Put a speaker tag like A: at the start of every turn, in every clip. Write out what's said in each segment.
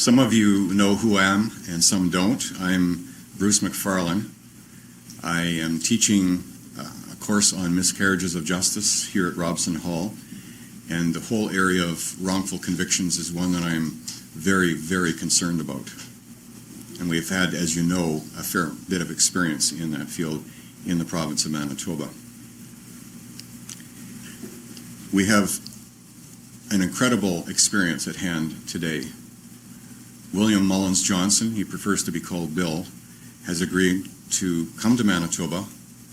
A: Some of you know who I am and some don't. I'm Bruce McFarlane. I am teaching a course on miscarriages of justice here at Robson Hall, and the whole area of wrongful convictions is one that I'm very, very concerned about. And we've had, as you know, a fair bit of experience in that field in the province of Manitoba. We have an incredible experience at hand today. William Mullins Johnson, he prefers to be called Bill, has agreed to come to Manitoba,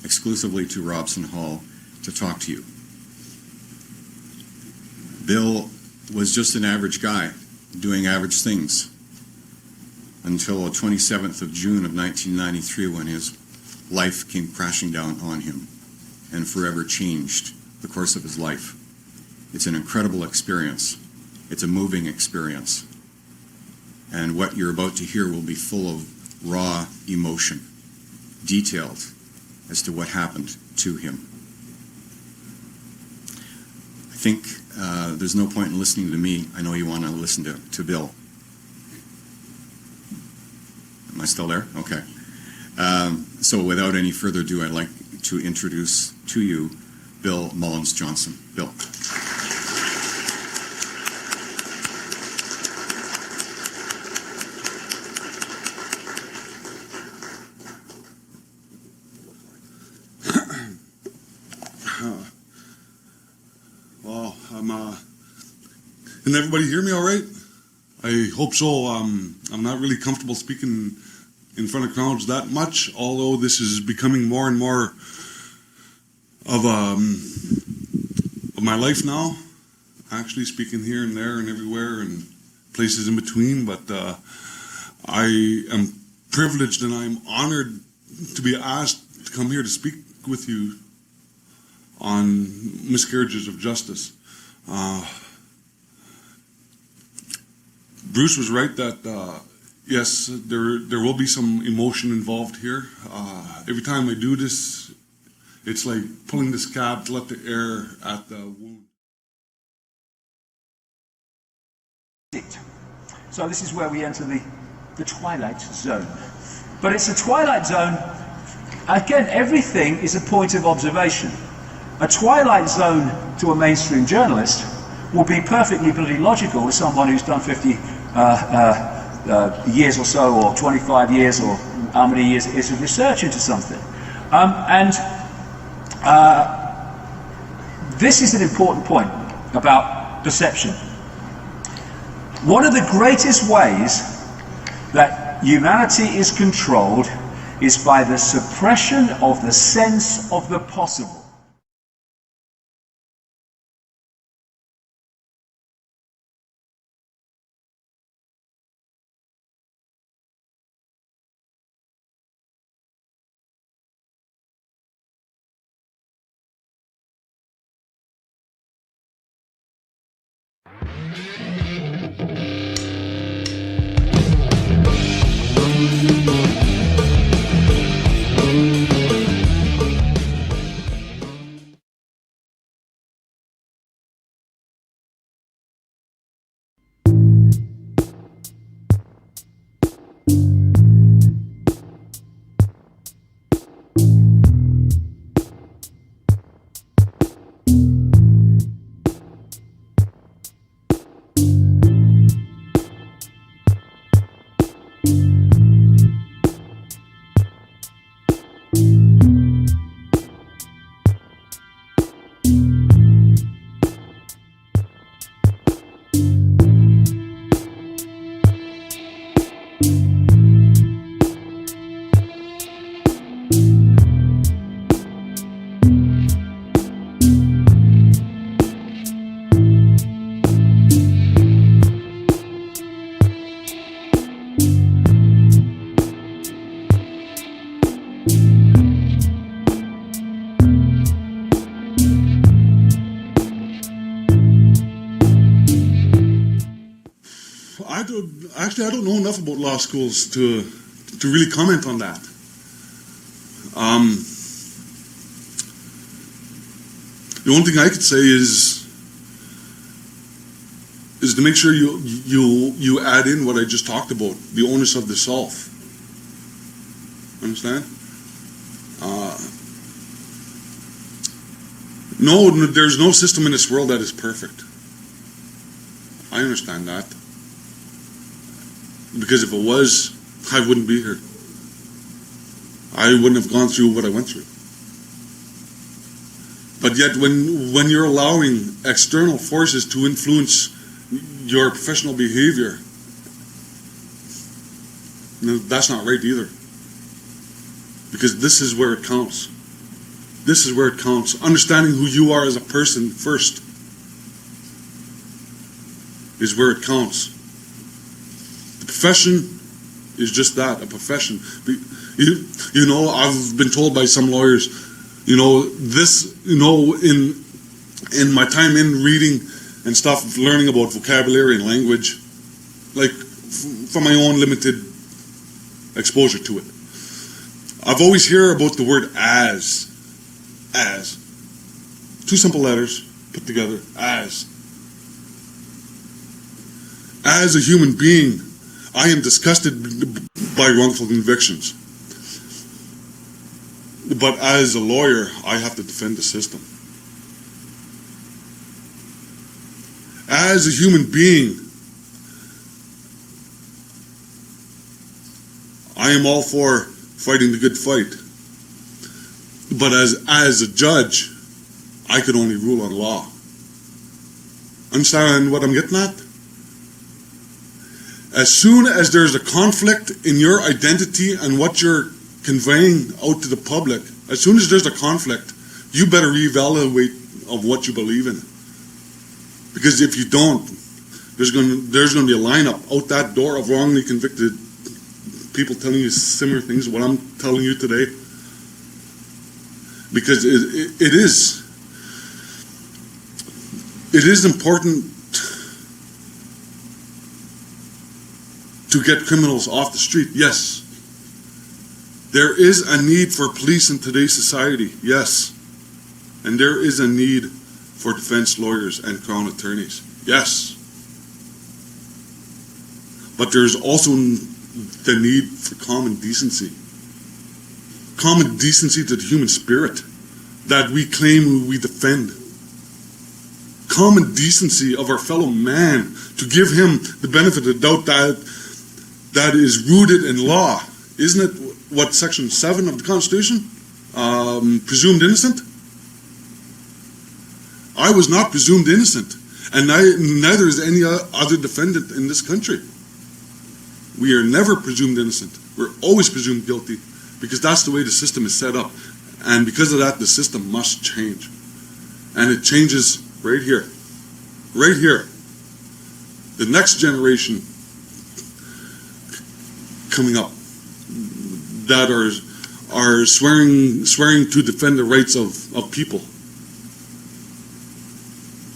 A: exclusively to Robson Hall, to talk to you. Bill was just an average guy doing average things until the 27th of June of 1993, when his life came crashing down on him and forever changed the course of his life. It's an incredible experience. It's a moving experience. And what you're about to hear will be full of raw emotion, detailed as to what happened to him. I think there's no point in listening to me. I know you want to listen to Bill. Am I still there? Okay. So without any further ado, I'd like to introduce to you Bill Mullins Johnson. Bill.
B: Well, can everybody hear me all right? I hope so. I'm not really comfortable speaking in front of crowds that much, although this is becoming more and more of my life now, actually speaking here and there and everywhere and places in between. But I am privileged and I'm honored to be asked to come here to speak with you on miscarriages of justice. Bruce was right that yes, there will be some emotion involved here. Every time I do this, it's like pulling the scab to let the air at the wound.
C: So this is where we enter the twilight zone. But it's a twilight zone, again, everything is a point of observation. A twilight zone to a mainstream journalist will be perfectly bloody logical to someone who's done 50 years or so, or 25 years, or how many years it is of research into something. This is an important point about perception. One of the greatest ways that humanity is controlled is by the suppression of the sense of the possible.
B: I don't know enough about law schools to really comment on that. The only thing I could say is is to make sure you add in what I just talked about, the onus of the self. Understand? No, there's no system in this world that is perfect. I understand that. Because if it was, I wouldn't be here. I wouldn't have gone through what I went through. But yet when you're allowing external forces to influence your professional behavior, no, that's not right either. Because this is where it counts. This is where it counts. Understanding who you are as a person first is where it counts. The profession is just that, a profession. You know, I've been told by some lawyers, in my time in reading and stuff, learning about vocabulary and language, like from my own limited exposure to it, I've always heard about the word as. Two simple letters put together, as. As a human being, I am disgusted by wrongful convictions. But as a lawyer, I have to defend the system. As a human being, I am all for fighting the good fight. But as a judge, I could only rule on law. Understand what I'm getting at? As soon as there's a conflict in your identity and what you're conveying out to the public, as soon as there's a conflict, you better reevaluate of what you believe in. Because if you don't, there's going to be a lineup out that door of wrongly convicted people telling you similar things to what I'm telling you today. Because it is important to get criminals off the street, yes. There is a need for police in today's society, yes. And there is a need for defense lawyers and crown attorneys, yes. But there's also the need for common decency. Common decency to the human spirit that we claim we defend. Common decency of our fellow man, to give him the benefit of the doubt that is rooted in law. Isn't it what Section 7 of the Constitution? Presumed innocent? I was not presumed innocent, and neither is any other defendant in this country. We are never presumed innocent. We're always presumed guilty, because that's the way the system is set up. And because of that, the system must change. And it changes right here. Right here. The next generation coming up that are swearing to defend the rights of people.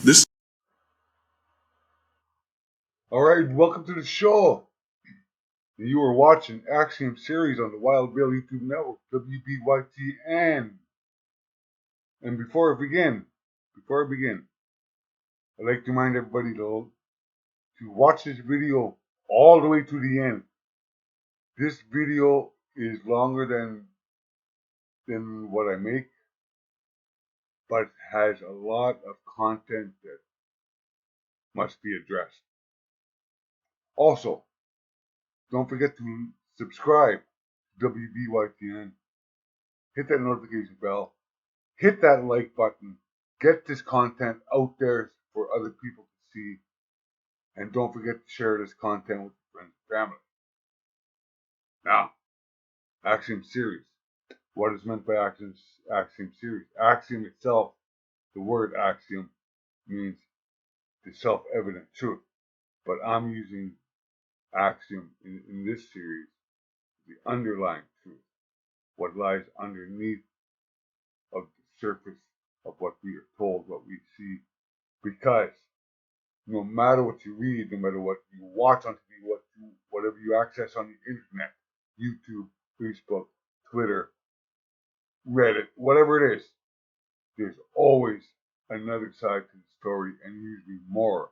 B: This.
D: All right, welcome to the show. You are watching Axiom series on the Wild Bill YouTube network, WBYTN. And before I begin, I'd like to remind everybody to watch this video all the way to the end. This video is longer than what I make, but has a lot of content that must be addressed. Also, don't forget to subscribe to WBYTN. Hit that notification bell. Hit that like button. Get this content out there for other people to see. And don't forget to share this content with your friends and family. Now, Axiom series. What is meant by Axiom series? Axiom itself, the word axiom, means the self-evident truth. But I'm using axiom in this series, the underlying truth, what lies underneath of the surface of what we are told, what we see. Because no matter what you read, no matter what you watch on TV, whatever you access on the internet, YouTube, Facebook, Twitter, Reddit, whatever it is, there's always another side to the story, and usually more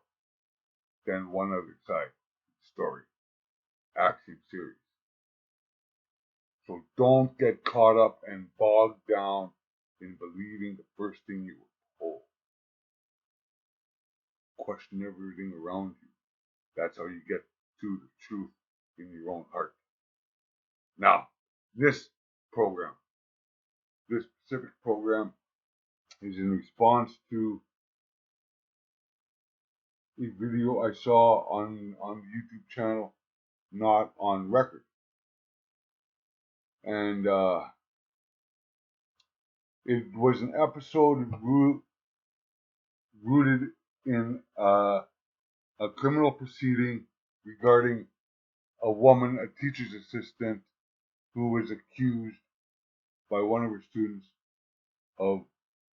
D: than one other side of the story. Axiom series. So don't get caught up and bogged down in believing the first thing you were told. Question everything around you. That's how you get to the truth in your own heart. Now, this specific program, is in response to a video I saw on the YouTube channel, Not on Record. And it was an episode rooted in a criminal proceeding regarding a woman, a teacher's assistant, who was accused by one of her students of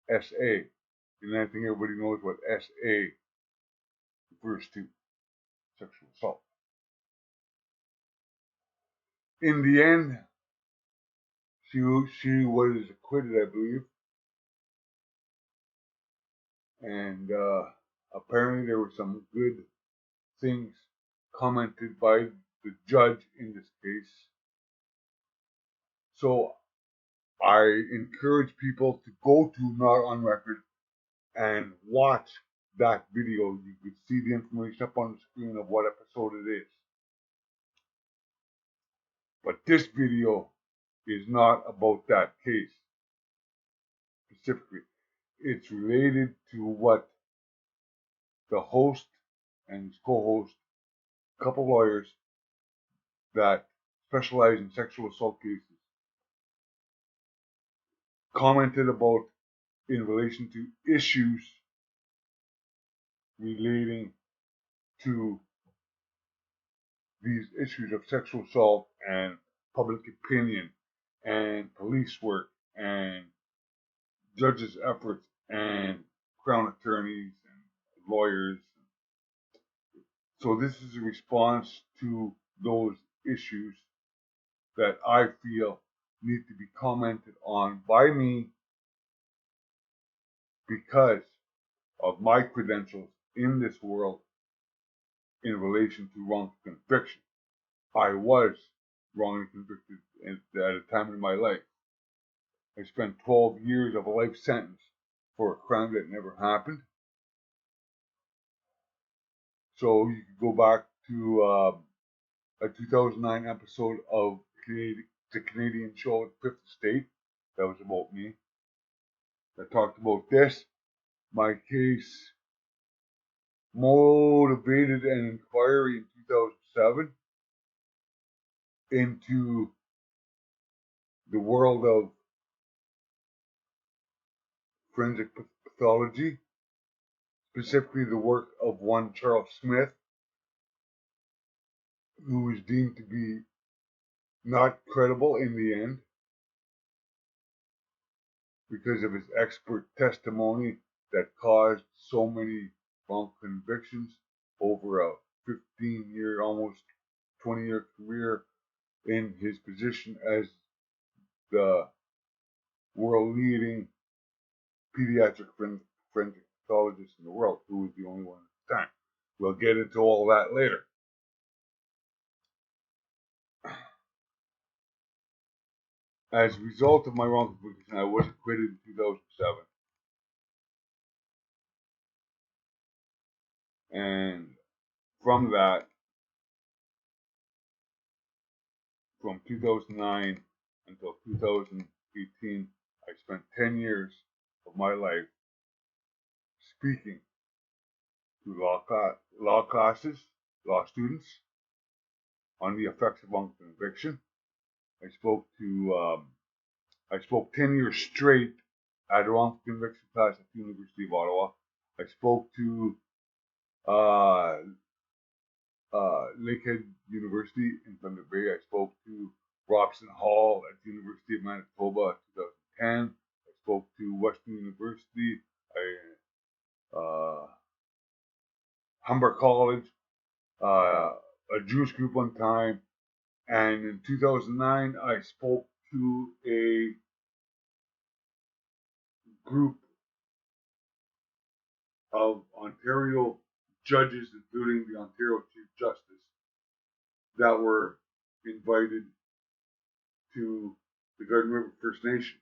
D: SA. And I think everybody knows what SA refers to, sexual assault. In the end, she was acquitted, I believe. And apparently there were some good things commented by the judge in this case. So I encourage people to go to Not on Record and watch that video. You can see the information up on the screen of what episode it is. But this video is not about that case specifically. It's related to what the host and his co-host, a couple lawyers that specialize in sexual assault cases, commented about in relation to issues relating to these issues of sexual assault and public opinion and police work and judges' efforts and crown attorneys and lawyers. So this is a response to those issues that I feel need to be commented on by me because of my credentials in this world in relation to wrongful conviction. I was wrongly convicted at a time in my life. I spent 12 years of a life sentence for a crime that never happened. So you could go back to a 2009 episode of the Canadian show Fifth Estate. That was about me. I talked about this. My case motivated an inquiry in 2007 into the world of forensic pathology, specifically the work of one Charles Smith, who was deemed to be not credible in the end because of his expert testimony that caused so many wrong convictions over a 15-year, almost 20-year career in his position as the world-leading pediatric forensic pathologist in the world, who was the only one at the time. We'll get into all that later. As a result of my wrongful conviction, I was acquitted in 2007. And from that, from 2009 until 2018, I spent 10 years of my life speaking to law classes, law students, on the effects of wrongful conviction. I spoke 10 years straight at a wrongful conviction class at the University of Ottawa. I spoke to Lakehead University in Thunder Bay. I spoke to Robson Hall at the University of Manitoba in 2010. I spoke to Western University, Humber College, a Jewish group one time, and in 2009 I spoke to a group of Ontario judges, including the Ontario Chief Justice, that were invited to the Garden River First Nation.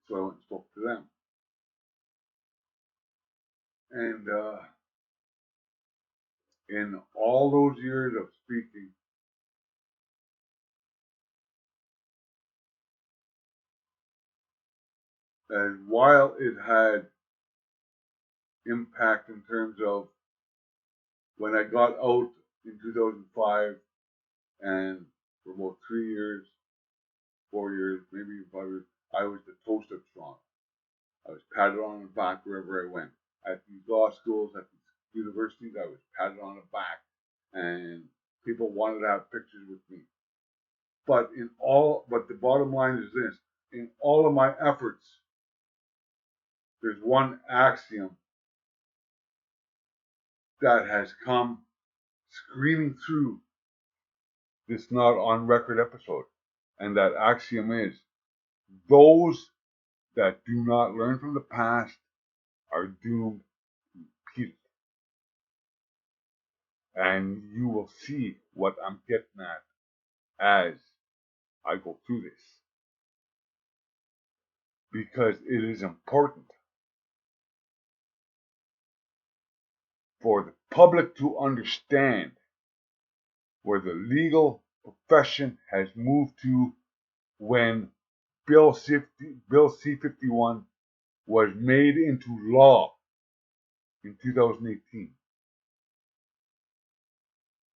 D: So I went and spoke to them. And in all those years of speaking, and while it had impact in terms of when I got out in 2005, and for about 3 years, 4 years, maybe even 5 years, I was the toast of Toronto. I was patted on the back wherever I went. At these law schools, at these universities, I was patted on the back, and people wanted to have pictures with me. But the bottom line is this: in all of my efforts, there's one axiom that has come screaming through this not on record episode, and that axiom is: those that do not learn from the past are doomed to repeat it. And you will see what I'm getting at as I go through this, because it is important for the public to understand where the legal profession has moved to when Bill C-51 was made into law in 2018,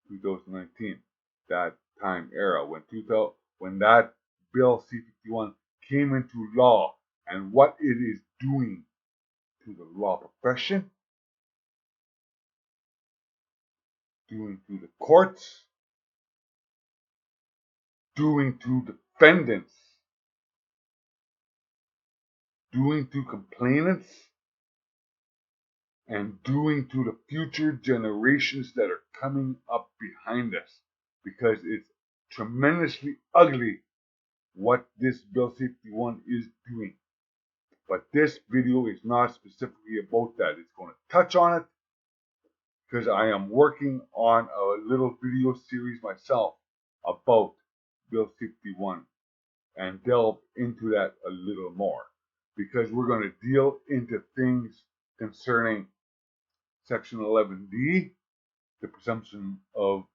D: 2019, that time era when that Bill C-51 came into law, and what it is doing to the law profession, doing to the courts, doing to defendants, doing to complainants, and doing to the future generations that are coming up behind us, because it's tremendously ugly what this Bill 51 is doing. But this video is not specifically about that. It's going to touch on it because I am working on a little video series myself about Bill 51 and delve into that a little more, because we're going to deal into things concerning Section 11D, the presumption of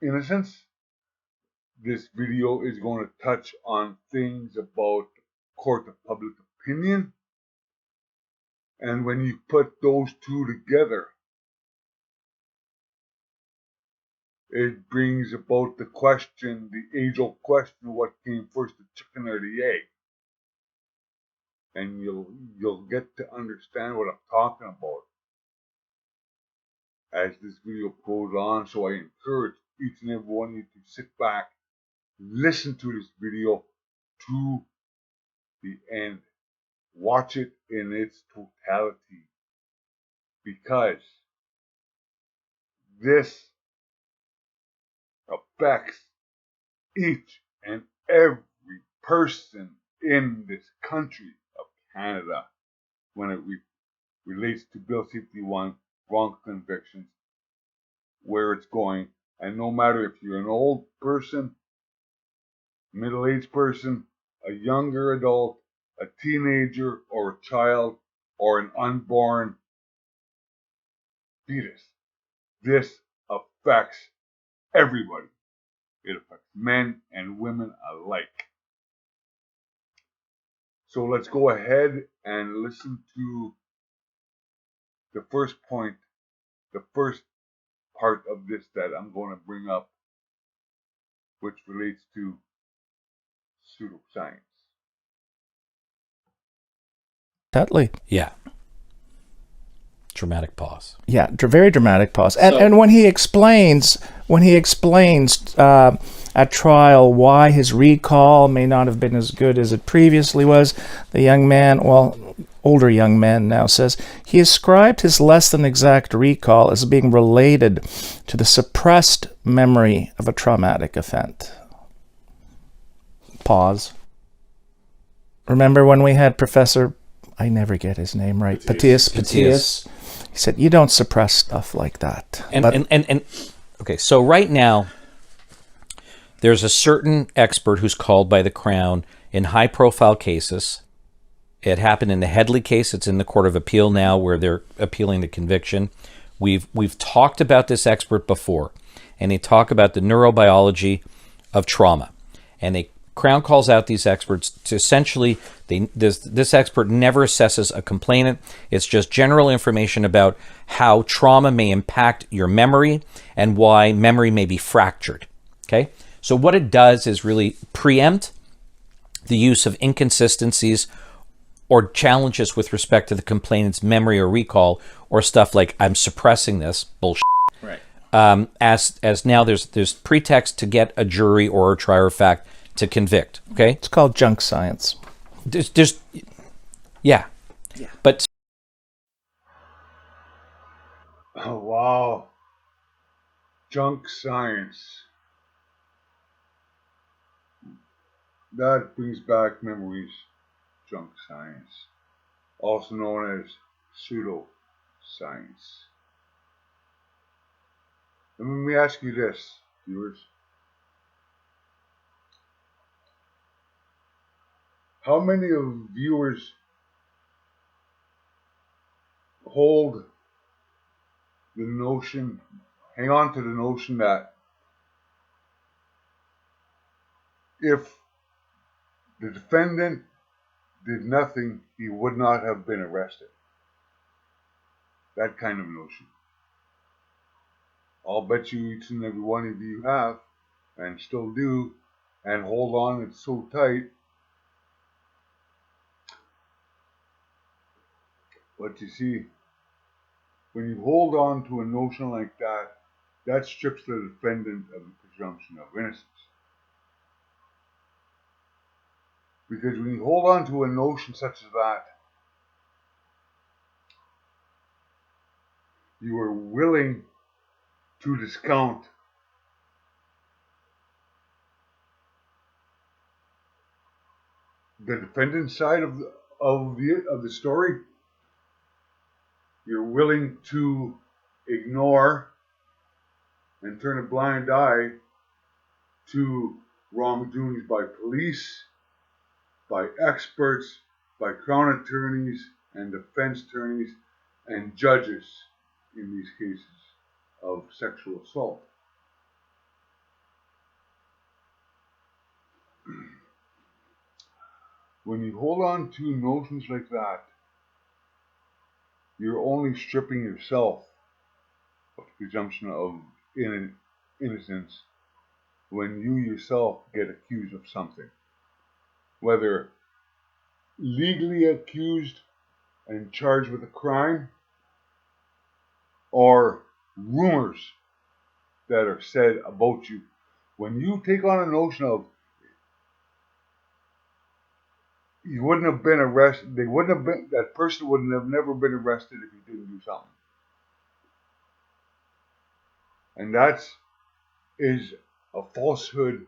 D: innocence. This video is going to touch on things about court of public opinion. And when you put those two together, it brings about the question, the age-old question, what came first, the chicken or the egg? And you'll get to understand what I'm talking about as this video goes on. So I encourage each and every one of you to sit back, listen to this video to the end, watch it in its totality, because this affects each and every person in this country of Canada when it relates to Bill 51, wrongful convictions, where it's going. And no matter if you're an old person, middle-aged person, a younger adult, a teenager, or a child, or an unborn fetus, this affects everybody. It affects men and women alike. So let's go ahead and listen to the first point, the first part of this that I'm going to bring up, which relates to pseudoscience.
E: Dudley.
F: Yeah. Dramatic pause.
E: Yeah, very dramatic pause. And when he explains at trial why his recall may not have been as good as it previously was, the young man, older young man now says, he ascribed his less than exact recall as being related to the suppressed memory of a traumatic event. Pause. Remember when we had Professor I never get his name right.
B: Patius.
E: Patius. He said, you don't suppress stuff like that.
F: And okay, so right now, there's a certain expert who's called by the Crown in high-profile cases. It happened in the Headley case. It's in the Court of Appeal now, where they're appealing the conviction. We've talked about this expert before, and they talk about the neurobiology of trauma. And the Crown calls out these experts to essentially, this expert never assesses a complainant. It's just general information about how trauma may impact your memory and why memory may be fractured. Okay? So what it does is really preempt the use of inconsistencies or challenges with respect to the complainant's memory or recall, or stuff like, I'm suppressing this bullshit.
G: Right.
F: As now there's pretext to get a jury or a trier of fact to convict. Okay.
E: It's called junk science.
F: Yeah. But
D: Oh, wow. Junk science. That brings back memories. Junk science. Also known as pseudoscience. And let me ask you this, viewers. How many of viewers hold the notion, hang on to the notion that if the defendant did nothing, he would not have been arrested? That kind of notion. I'll bet you each and every one of you have, and still do, and hold on, it's so tight. But you see, when you hold on to a notion like that, that strips the defendant of the presumption of innocence. Because when you hold on to a notion such as that, you are willing to discount the defendant's side of the story. You're willing to ignore and turn a blind eye to wrongdoings by police, by experts, by Crown attorneys and defense attorneys and judges in these cases of sexual assault. When you hold on to notions like that, you're only stripping yourself of the presumption of innocence when you yourself get accused of something. Whether legally accused and charged with a crime, or rumors that are said about you. When you take on a notion of you wouldn't have been arrested, that person would have never been arrested if he didn't do something. And that is a falsehood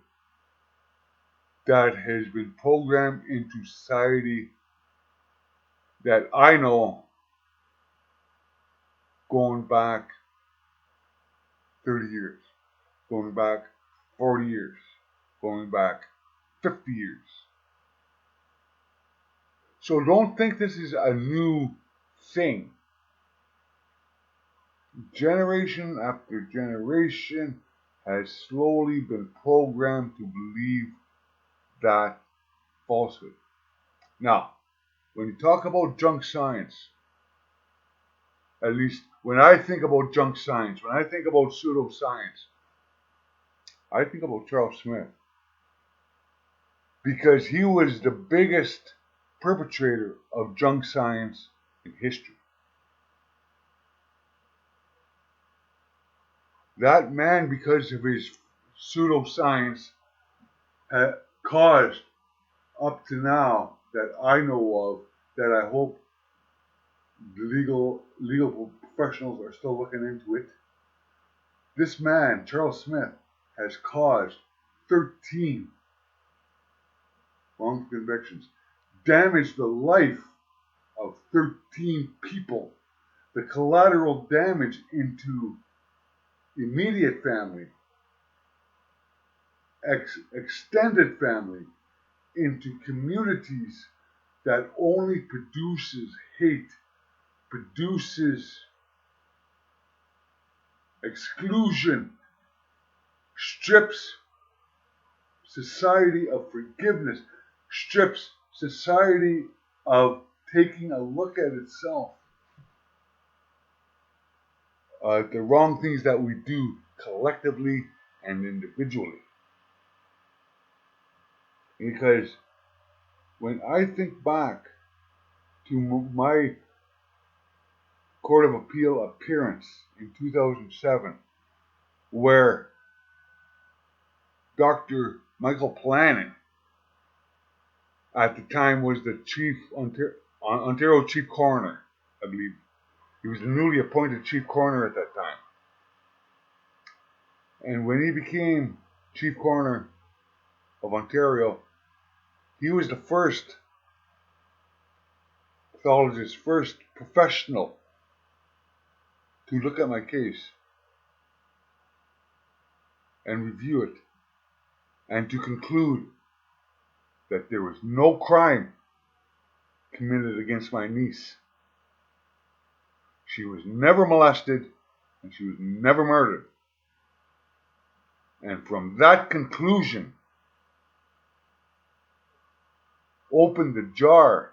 D: that has been programmed into society that I know going back 30 years, going back 40 years, going back 50 years. So don't think this is a new thing. Generation after generation has slowly been programmed to believe that falsehood. Now, when you talk about junk science, at least when I think about junk science, when I think about pseudoscience, I think about Charles Smith. Because he was the biggest perpetrator of junk science in history. That man, because of his pseudoscience, caused up to now that I know of, that I hope the legal professionals are still looking into it. This man, Charles Smith, has caused 13 wrongful convictions, damaged the life of 13 people. The collateral damage into immediate family, extended family, into communities that only produces hate, produces exclusion, strips society of forgiveness, strips society of taking a look at itself. The wrong things that we do collectively and individually. Because when I think back to my Court of Appeal appearance in 2007, where Dr. Michael Planin, at the time was the Ontario Chief Coroner, I believe. He was the newly appointed Chief Coroner at that time. And when he became Chief Coroner of Ontario, he was the first pathologist, first professional to look at my case and review it and to conclude that there was no crime committed against my niece. She was never molested and she was never murdered. And from that conclusion, opened the jar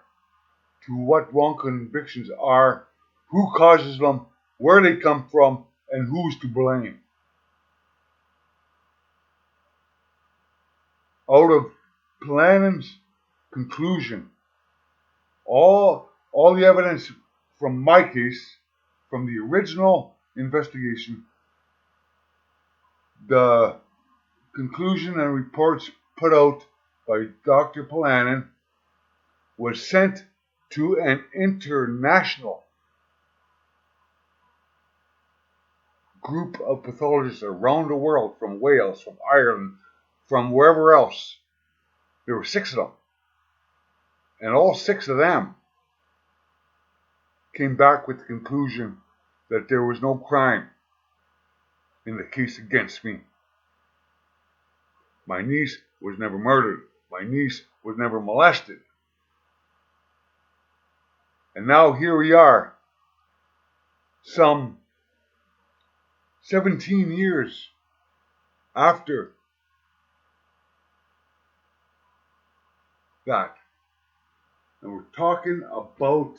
D: to what wrongful convictions are, who causes them, where they come from, and who's to blame. Out of Planin's conclusion, all the evidence from my case, from the original investigation, the conclusion and reports put out by Dr. Planin was sent to an international group of pathologists around the world, from Wales, from Ireland, from wherever else. There were 6 of them. And all 6 of them came back with the conclusion that there was no crime in the case against me. My niece was never murdered. My niece was never molested. And now here we are, some 17 years after that. And we're talking about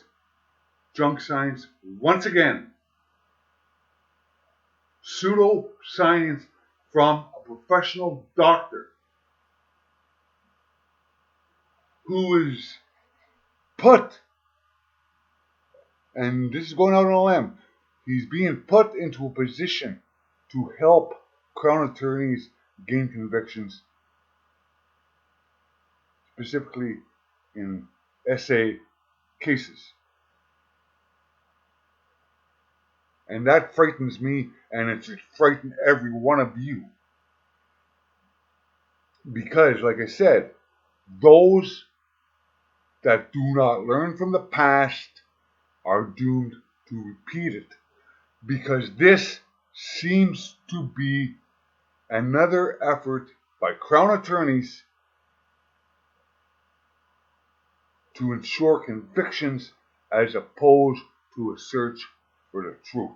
D: junk science once again. Pseudoscience from a professional doctor who is put, and this is going out on a limb, he's being put into a position to help Crown attorneys gain convictions, specifically in SA cases. And that frightens me, and it should frighten every one of you. Because, like I said, those that do not learn from the past are doomed to repeat it. Because this seems to be another effort by Crown attorneys to ensure convictions as opposed to a search for the truth.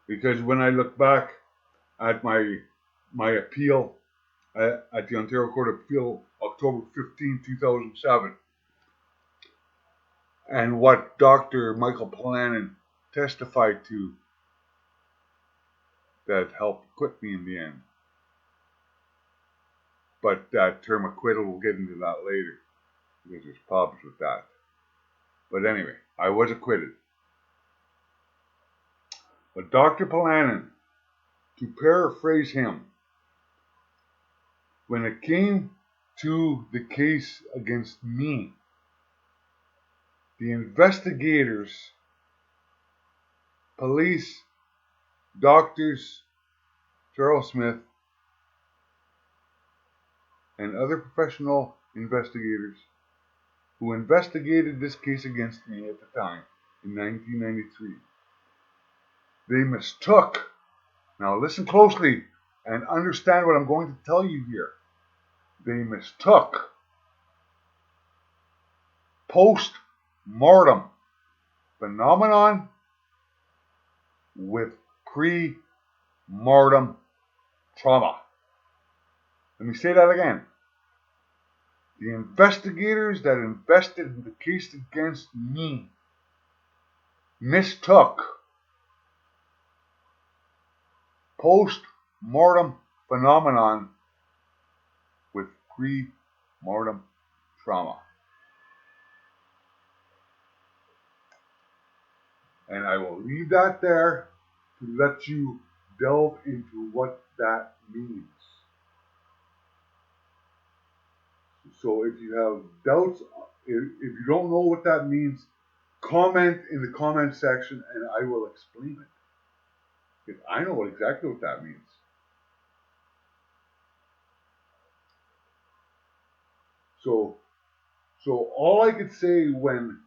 D: Because when I look back at my appeal at the Ontario Court of Appeal, October 15, 2007, and what Dr. Michael Planin testified to that helped acquit me in the end. But that term acquittal, we'll get into that later, because there's problems with that. But anyway, I was acquitted. But Dr. Planin, to paraphrase him, when it came to the case against me, the investigators, police, doctors, Charles Smith, and other professional investigators who investigated this case against me at the time in 1993. They mistook, now listen closely and understand what I'm going to tell you here. They mistook post-mortem phenomenon with pre-mortem trauma. Let me say that again. The investigators that invested the case against me mistook post-mortem phenomenon with pre-mortem trauma. And I will leave that there to let you delve into what that means. So if you have doubts, if you don't know what that means, comment in the comment section and I will explain it. Because I know exactly what that means. So all I could say when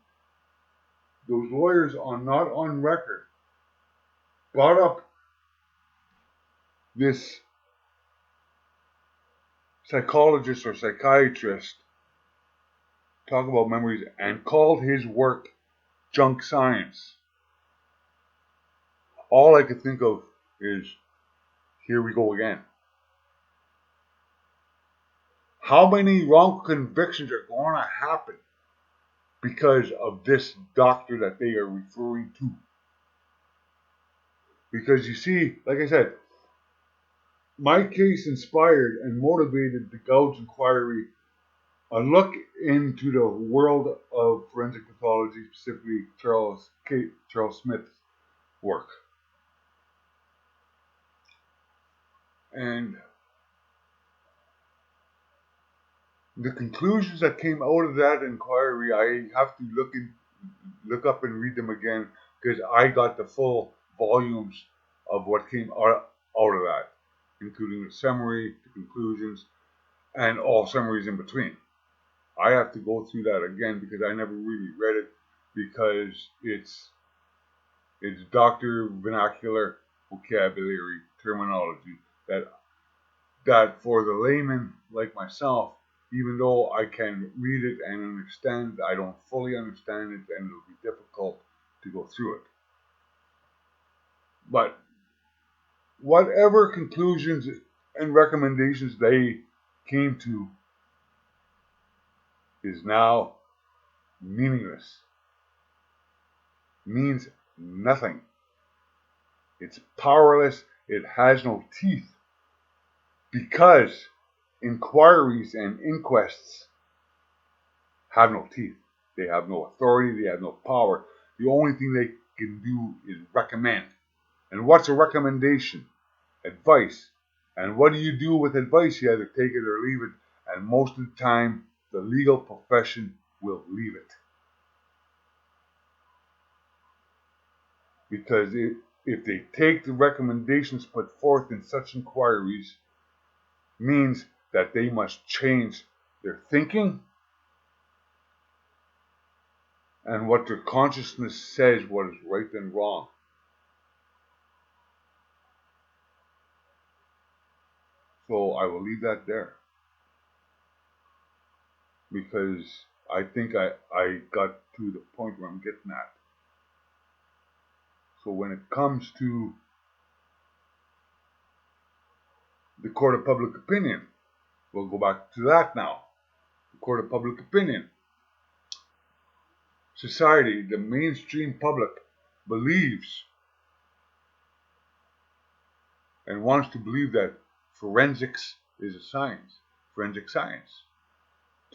D: those lawyers on Not on Record brought up this psychologist or psychiatrist talk about memories and called his work junk science, all I could think of is, here we go again. How many wrongful convictions are going to happen because of this doctor that they are referring to? Because you see, like I said, my case inspired and motivated the Gouge Inquiry, a look into the world of forensic pathology, specifically Charles Smith's work. And the conclusions that came out of that inquiry, I have to look up and read them again, because I got the full volumes of what came out of that, including the summary, the conclusions, and all summaries in between. I have to go through that again because I never really read it, because it's doctor vernacular vocabulary terminology that for the layman like myself, even though I can read it and understand, I don't fully understand it, and it'll be difficult to go through it. But whatever conclusions and recommendations they came to is now meaningless. Means nothing. It's powerless. It has no teeth. Because inquiries and inquests have no teeth. They have no authority. They have no power. The only thing they can do is recommend. And what's a recommendation? Advice. And what do you do with advice? You either take it or leave it. And most of the time, the legal profession will leave it. Because if they take the recommendations put forth in such inquiries, means that they must change their thinking and what their consciousness says what is right and wrong. So I will leave that there, because I think I got to the point where I'm getting at. So when it comes to the court of public opinion, we'll go back to that now. The court of public opinion. Society, the mainstream public, believes and wants to believe that forensics is a science. Forensic science.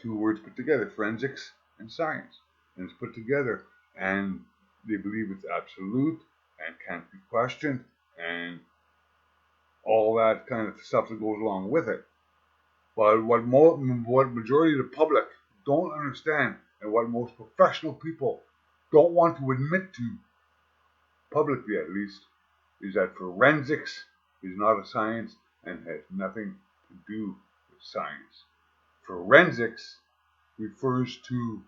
D: Two words put together, forensics and science. And it's put together, and they believe it's absolute and can't be questioned, and all that kind of stuff that goes along with it. But what majority of the public don't understand, and what most professional people don't want to admit to, publicly at least, is that forensics is not a science and has nothing to do with science. Forensics refers to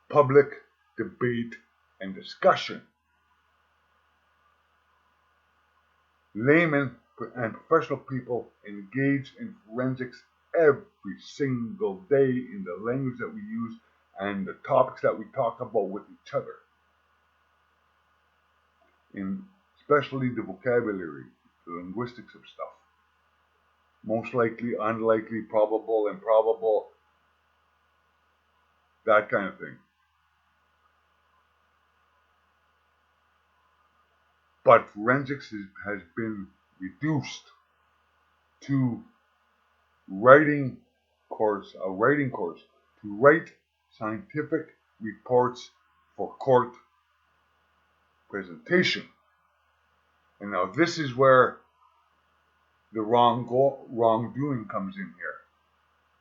D: public debate and discussion. Laymen and professional people engage in forensics every single day in the language that we use and the topics that we talk about with each other. Especially the vocabulary, the linguistics of stuff. Most likely, unlikely, probable, improbable, that kind of thing. But forensics has been reduced to a writing course to write scientific reports for court presentation. And now this is where the wrongdoing comes in here.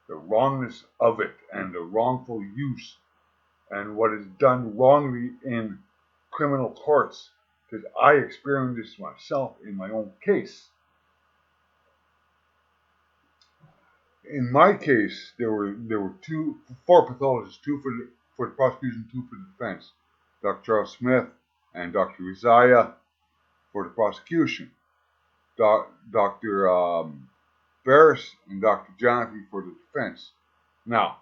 D: The wrongness of it and the wrongful use and what is done wrongly in criminal courts. Because I experienced this myself in my own case. In my case, there were four pathologists, two for the prosecution, two for the defense. Dr. Charles Smith and Dr. Uzziah for the prosecution. Dr. Ferris and Dr. Jaffe for the defense. Now,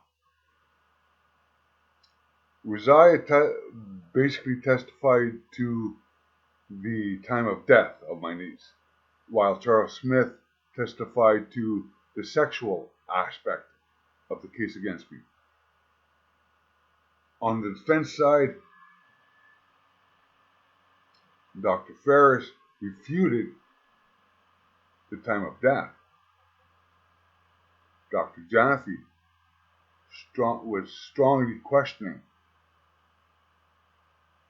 D: Uzziah basically testified to the time of death of my niece, while Charles Smith testified to the sexual aspect of the case against me. On the defense side, Dr. Ferris refuted the time of death. Dr. Jaffe was strongly questioning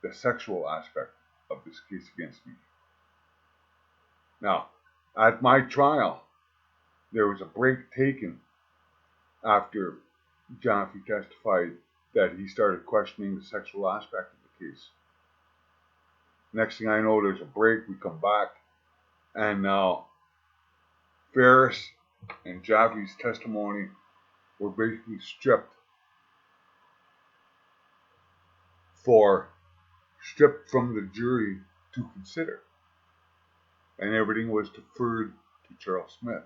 D: the sexual aspect of this case against me. Now, at my trial, there was a break taken after Jaffe testified that he started questioning the sexual aspect of the case. Next thing I know, there's a break, we come back, and now Ferris and Jaffe's testimony were basically stripped from the jury to consider. And everything was deferred to Charles Smith.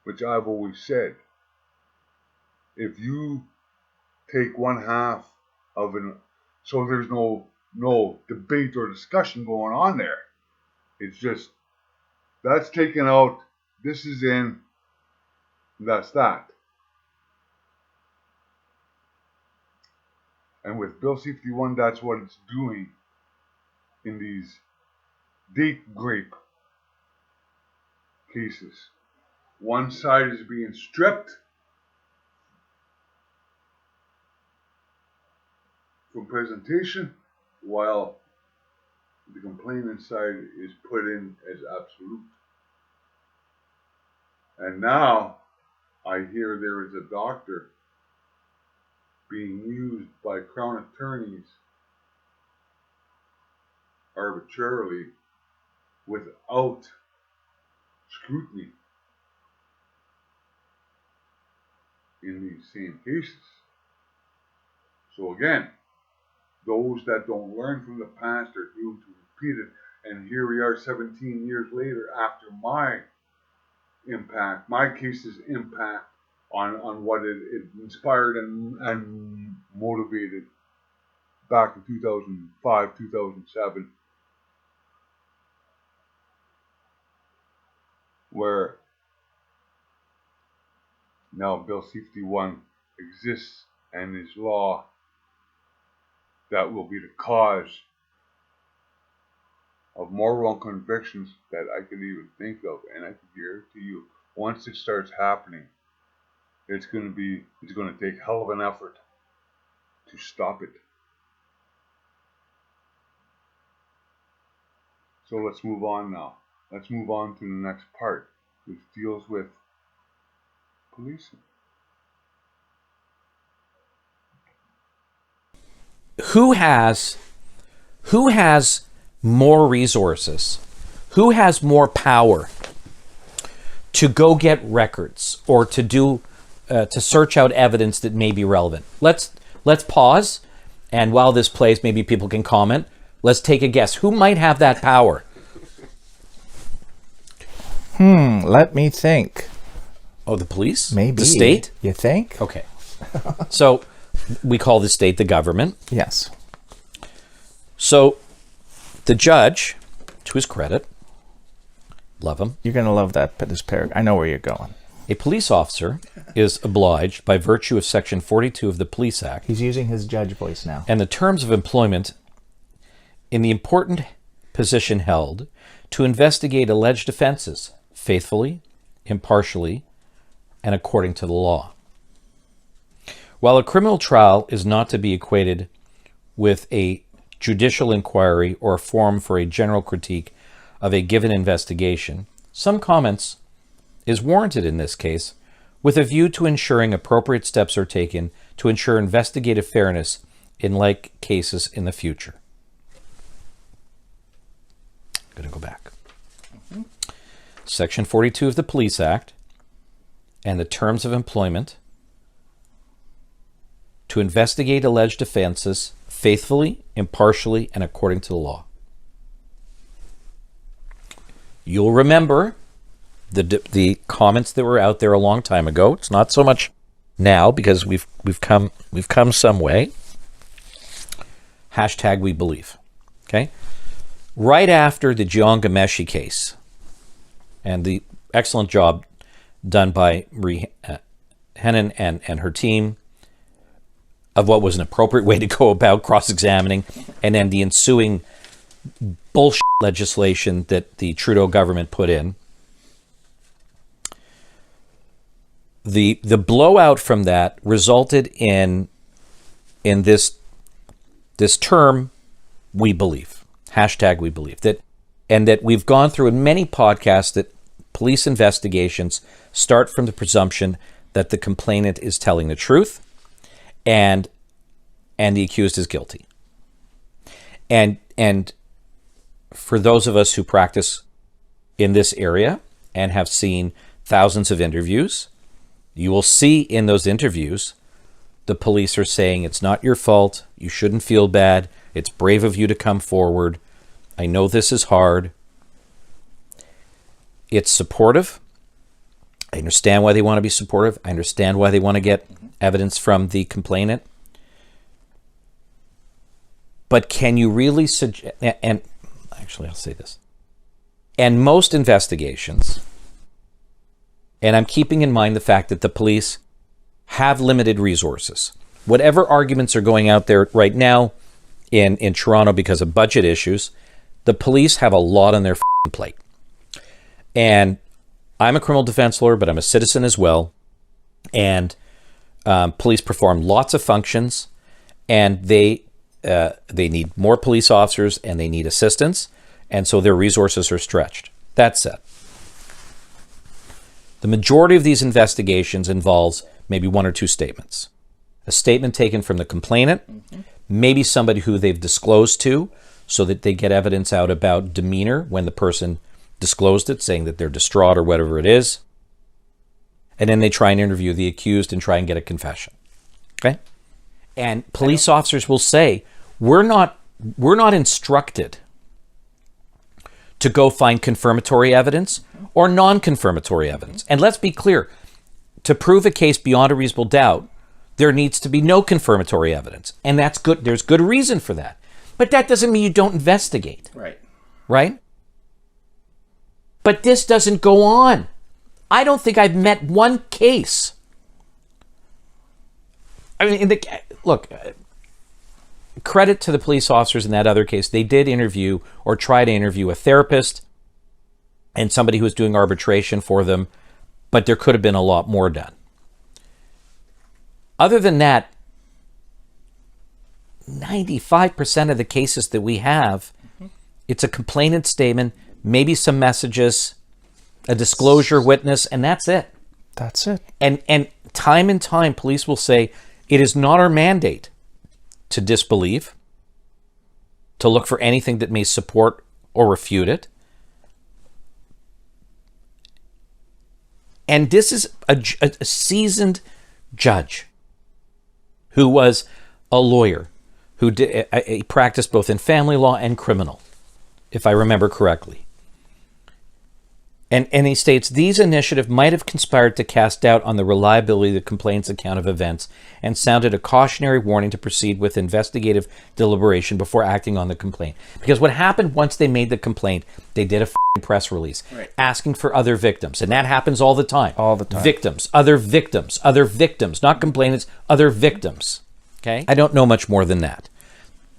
D: Which I've always said, if you take one half of so there's no debate or discussion going on there. It's just, that's taken out, this is in, that's that. And with Bill C-51, that's what it's doing in these date grape cases. One side is being stripped from presentation, while the complainant side is put in as absolute. And now I hear there is a doctor being used by Crown attorneys arbitrarily without scrutiny in these same cases. So again, those that don't learn from the past are doomed to repeat it. And here we are 17 years later after my case's impact on what it inspired and motivated back in 2005, 2007, where now Bill C-51 exists and is law that will be the cause of more wrong convictions that I can even think of. And I can guarantee you, once it starts happening, it's going to take hell of an effort to stop it. So let's move on now. Let's move on to the next part, which deals with policing.
F: Who has more resources? Who has more power to go get records or to do to search out evidence that may be relevant. Let's pause, and while this plays, maybe people can comment. Let's take a guess. Who might have that power?
E: Let me think.
F: Oh, the police?
E: Maybe.
F: The state?
E: You think?
F: Okay. So we call the state the government.
E: Yes.
F: So the judge, to his credit, love him,
E: You're going to love this paragraph. I know where you're going.
F: a police officer is obliged by virtue of Section 42 of the Police Act
E: He's using his judge voice now.
F: and the terms of employment in the important position held to investigate alleged offenses faithfully, impartially, and according to the law. While a criminal trial is not to be equated with a judicial inquiry or a forum for a general critique of a given investigation, some comments is warranted in this case with a view to ensuring appropriate steps are taken to ensure investigative fairness in like cases in the future. I'm going to go back. Section 42 of the Police Act and the terms of employment to investigate alleged offenses faithfully, impartially, and according to the law. You'll remember the comments that were out there a long time ago. It's not so much now because we've come some way. Hashtag we believe. Okay? Right after the Giangameshi case and the excellent job done by Marie Hennen and her team of what was an appropriate way to go about cross-examining, and then the ensuing bullshit legislation that the Trudeau government put in. The blowout from that resulted in this term, we believe. Hashtag we believe. That we've gone through in many podcasts that police investigations start from the presumption that the complainant is telling the truth and the accused is guilty. And for those of us who practice in this area and have seen thousands of interviews, you will see in those interviews the police are saying it's not your fault, you shouldn't feel bad, it's brave of you to come forward, I know this is hard. It's supportive. I understand why they want to be supportive. I understand why they want to get evidence from the complainant. But can you really suggest, and actually I'll say this, and most investigations, and I'm keeping in mind the fact that the police have limited resources. Whatever arguments are going out there right now in Toronto because of budget issues, the police have a lot on their plate. And I'm a criminal defense lawyer, but I'm a citizen as well. And police perform lots of functions, and they need more police officers and they need assistance, and so their resources are stretched. That said, the majority of these investigations involves maybe one or two statements. A statement taken from the complainant, maybe somebody who they've disclosed to, so that they get evidence out about demeanor when the person disclosed it, saying that they're distraught or whatever it is. And then they try and interview the accused and try and get a confession. Okay? And police officers will say, we're not instructed to go find confirmatory evidence or non-confirmatory evidence. And let's be clear, to prove a case beyond a reasonable doubt, there needs to be no confirmatory evidence. And that's good. There's good reason for that. But that doesn't mean you don't investigate.
E: Right.
F: Right? But this doesn't go on. I don't think I've met one case. I mean, look, credit to the police officers in that other case. They did interview or try to interview a therapist and somebody who was doing arbitration for them, but there could have been a lot more done. Other than that, 95% of the cases that we have, it's a complainant statement, maybe some messages, a disclosure witness, and that's it.
E: That's it.
F: And time, police will say, it is not our mandate to disbelieve, to look for anything that may support or refute it. And this is a seasoned judge who was a lawyer, who he practiced both in family law and criminal, if I remember correctly. And he states, these initiatives might have conspired to cast doubt on the reliability of the complaint's account of events and sounded a cautionary warning to proceed with investigative deliberation before acting on the complaint. Because what happened once they made the complaint, they did a press release asking for other victims. And that happens all the time. All the time. Victims, other victims, not complainants, other victims. Okay? I don't know much more than that.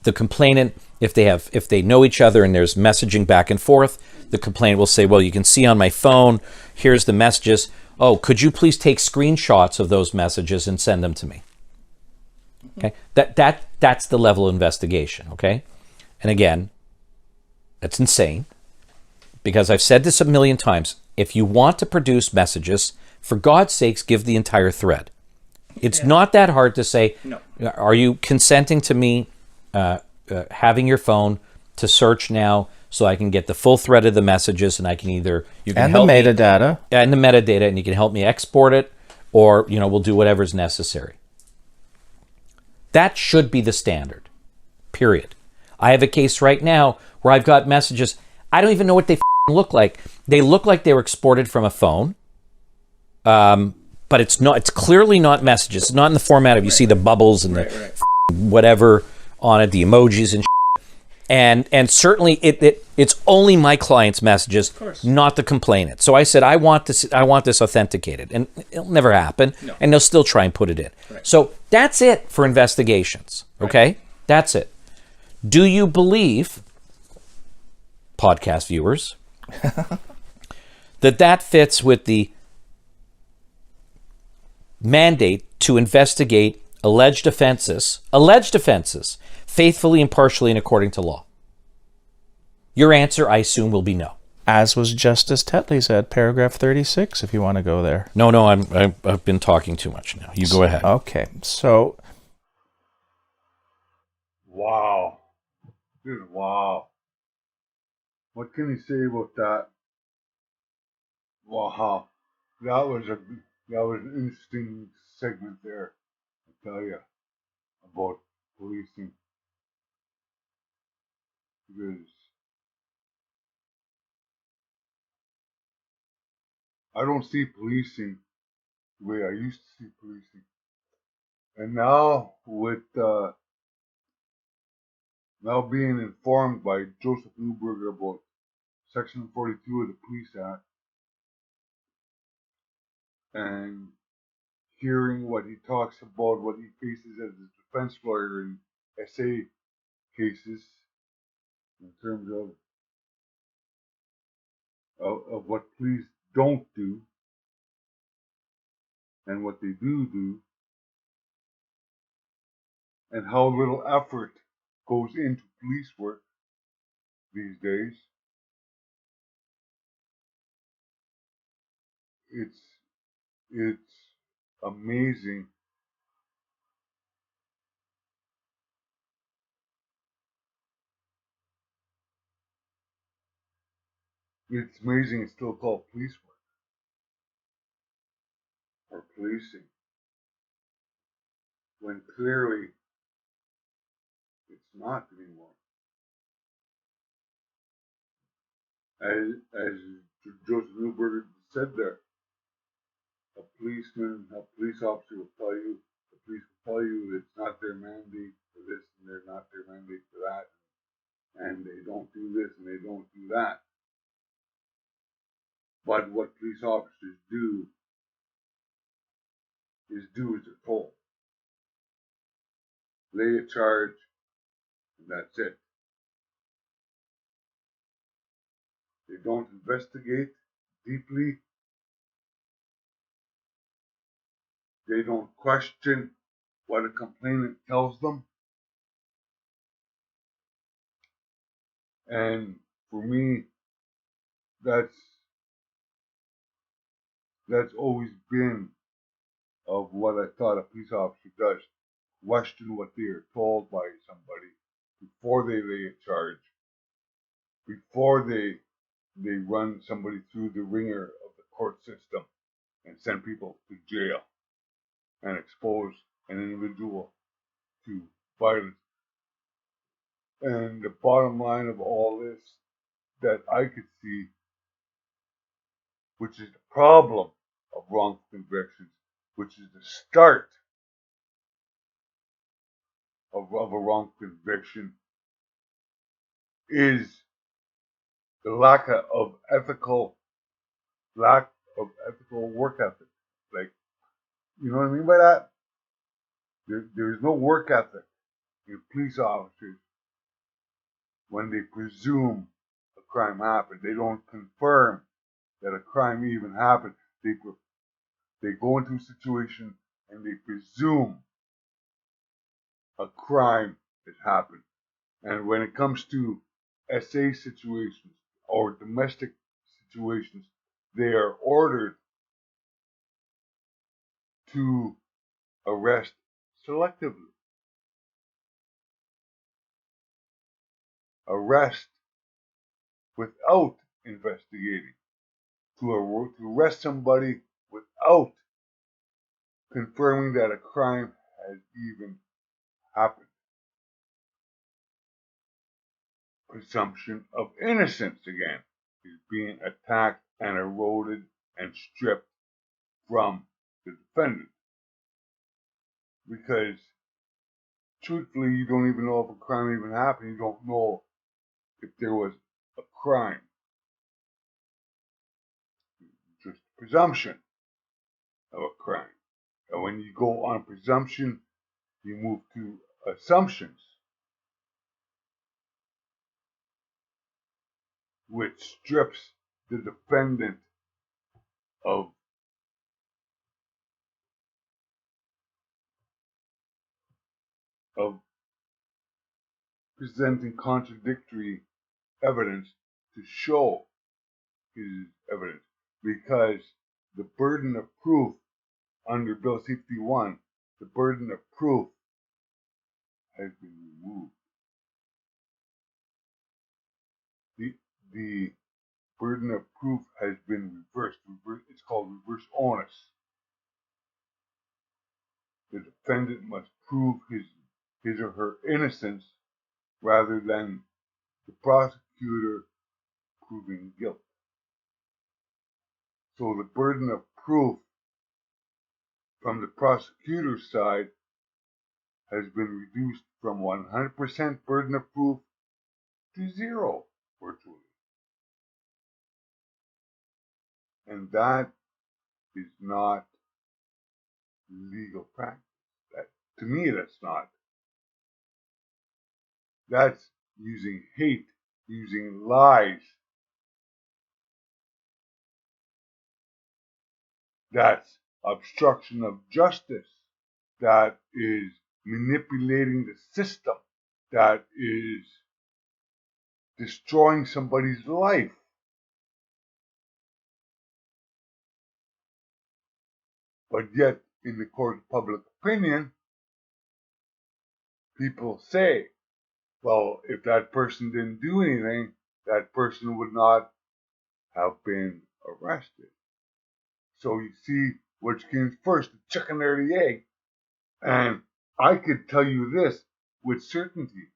F: The complainant, if they know each other and there's messaging back and forth, the complainant will say, well, you can see on my phone, here's the messages. Oh, could you please take screenshots of those messages and send them to me? Okay, that's the level of investigation, okay? And again, that's insane, because I've said this a million times. If you want to produce messages, for God's sakes, give the entire thread. It's not that hard to say, no. Are you consenting to me having your phone to search now so I can get the full thread of the messages, and I can either you can
E: and
F: help
E: the metadata
F: me, and the metadata, and you can help me export it, or we'll do whatever's necessary. That should be the standard. Period. I have a case right now where I've got messages. I don't even know what they look like. They look like they were exported from a phone, but it's not. It's clearly not messages. It's not in the format of you see the bubbles and the whatever on it, the emojis and. And certainly it's only my client's messages, not the complainant. So I said, I want this authenticated, and it'll never happen. No. And they'll still try and put it in. Right. So that's it for investigations. Okay, right. That's it. Do you believe, podcast viewers, that fits with the mandate to investigate alleged offenses, faithfully, impartially, and according to law? Your answer, I assume, will be no.
E: As was Justice Tetley said, paragraph 36, if you want to go there.
F: No, I've been talking too much now. You go ahead.
E: Okay, so...
D: Wow. Dude, wow. What can you say about that? Wow. That was an interesting segment there, I tell you, about policing. Because I don't see policing the way I used to see policing. And now, with now being informed by Joseph Newberger about Section 42 of the Police Act, and hearing what he talks about, what he faces as a defense lawyer in SA cases, in terms of what police don't do and what they do, and how little effort goes into police work these days. It's amazing. It's amazing it's still called police work or policing, when clearly it's not anymore. As Joseph Newberger said there, a police officer will tell you, the police will tell you it's not their mandate for this and they're not their mandate for that, and they don't do this and they don't do that. But what police officers do is do as they're told. Lay a charge, and that's it. They don't investigate deeply. They don't question what a complainant tells them. And for me, that's always been of what I thought a police officer does. Question what they are told by somebody before they lay a charge, before they run somebody through the ringer of the court system and send people to jail and expose an individual to violence. And the bottom line of all this that I could see, which is the problem of wrongful convictions, which is the start of a wrongful conviction, is the lack of ethical work ethic. Like, you know what I mean by that? There's no work ethic in police officers when they presume a crime happened. They don't confirm that a crime even happened. They go into a situation and they presume a crime has happened. And when it comes to SA situations or domestic situations, they are ordered to arrest selectively. Arrest without investigating. To arrest somebody without confirming that a crime has even happened. Presumption of innocence again is being attacked and eroded and stripped from the defendant. Because truthfully, you don't even know if a crime even happened. You don't know if there was a crime. Just presumption of a crime. And when you go on presumption, you move to assumptions, which strips the defendant of presenting contradictory evidence to show his evidence, because the burden of proof under Bill 61, the burden of proof has been removed. The burden of proof has been reversed. It's called reverse onus. The defendant must prove his or her innocence rather than the prosecutor proving guilt. So the burden of proof from the prosecutor's side has been reduced from 100% burden of proof to zero, virtually. And that is not legal practice. To me, that's not. That's using hate, using lies. That's obstruction of justice. That is manipulating the system. That is destroying somebody's life. But yet, in the court of public opinion, people say, well, if that person didn't do anything, that person would not have been arrested. So you see which came first, the chicken or the egg. And I could tell you this with certainty.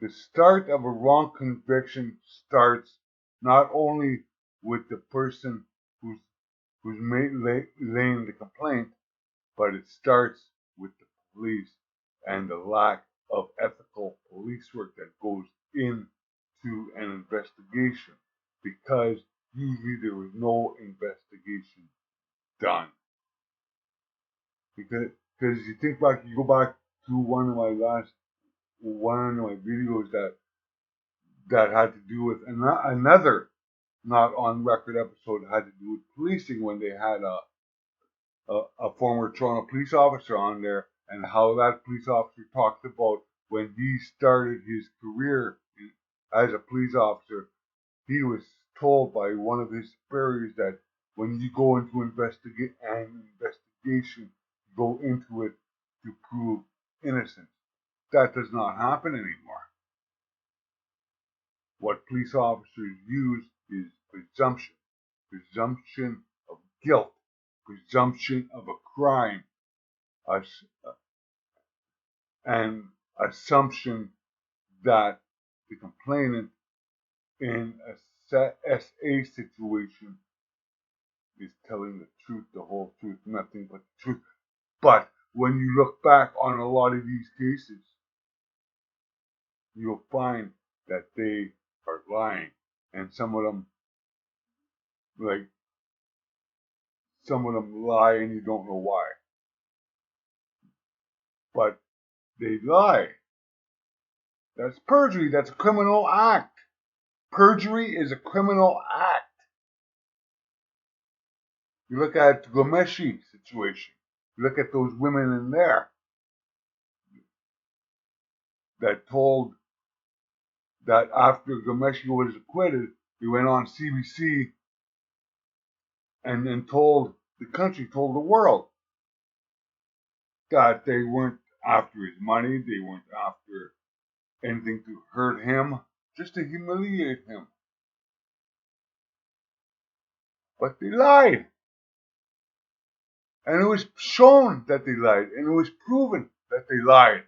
D: The start of a wrong conviction starts not only with the person who's laying the complaint, but it starts with the police and the lack of ethical police work that goes into an investigation, because usually there was no investigation done. Because you think back, you go back to one of my videos that had to do with another not on record episode had to do with policing, when they had a former Toronto police officer on there, and how that police officer talked about when he started his career as a police officer, he was told by one of his superiors that when you go into an investigation, go into it to prove innocence. That does not happen anymore. What police officers use is presumption. Presumption of guilt. Presumption of a crime. And assumption that the complainant in a SA situation is telling the truth, the whole truth, nothing but the truth. But when you look back on a lot of these cases, you'll find that they are lying. And some of them lie and you don't know why. But they lie. That's perjury. That's a criminal act. Perjury is a criminal act. You look at the Gomeshi situation. You look at those women in there that told that after Gomeshi was acquitted, he went on CBC and then told the country, told the world that they weren't after his money, they weren't after anything to hurt him, just to humiliate him. But they lied. And it was shown that they lied, and it was proven that they lied.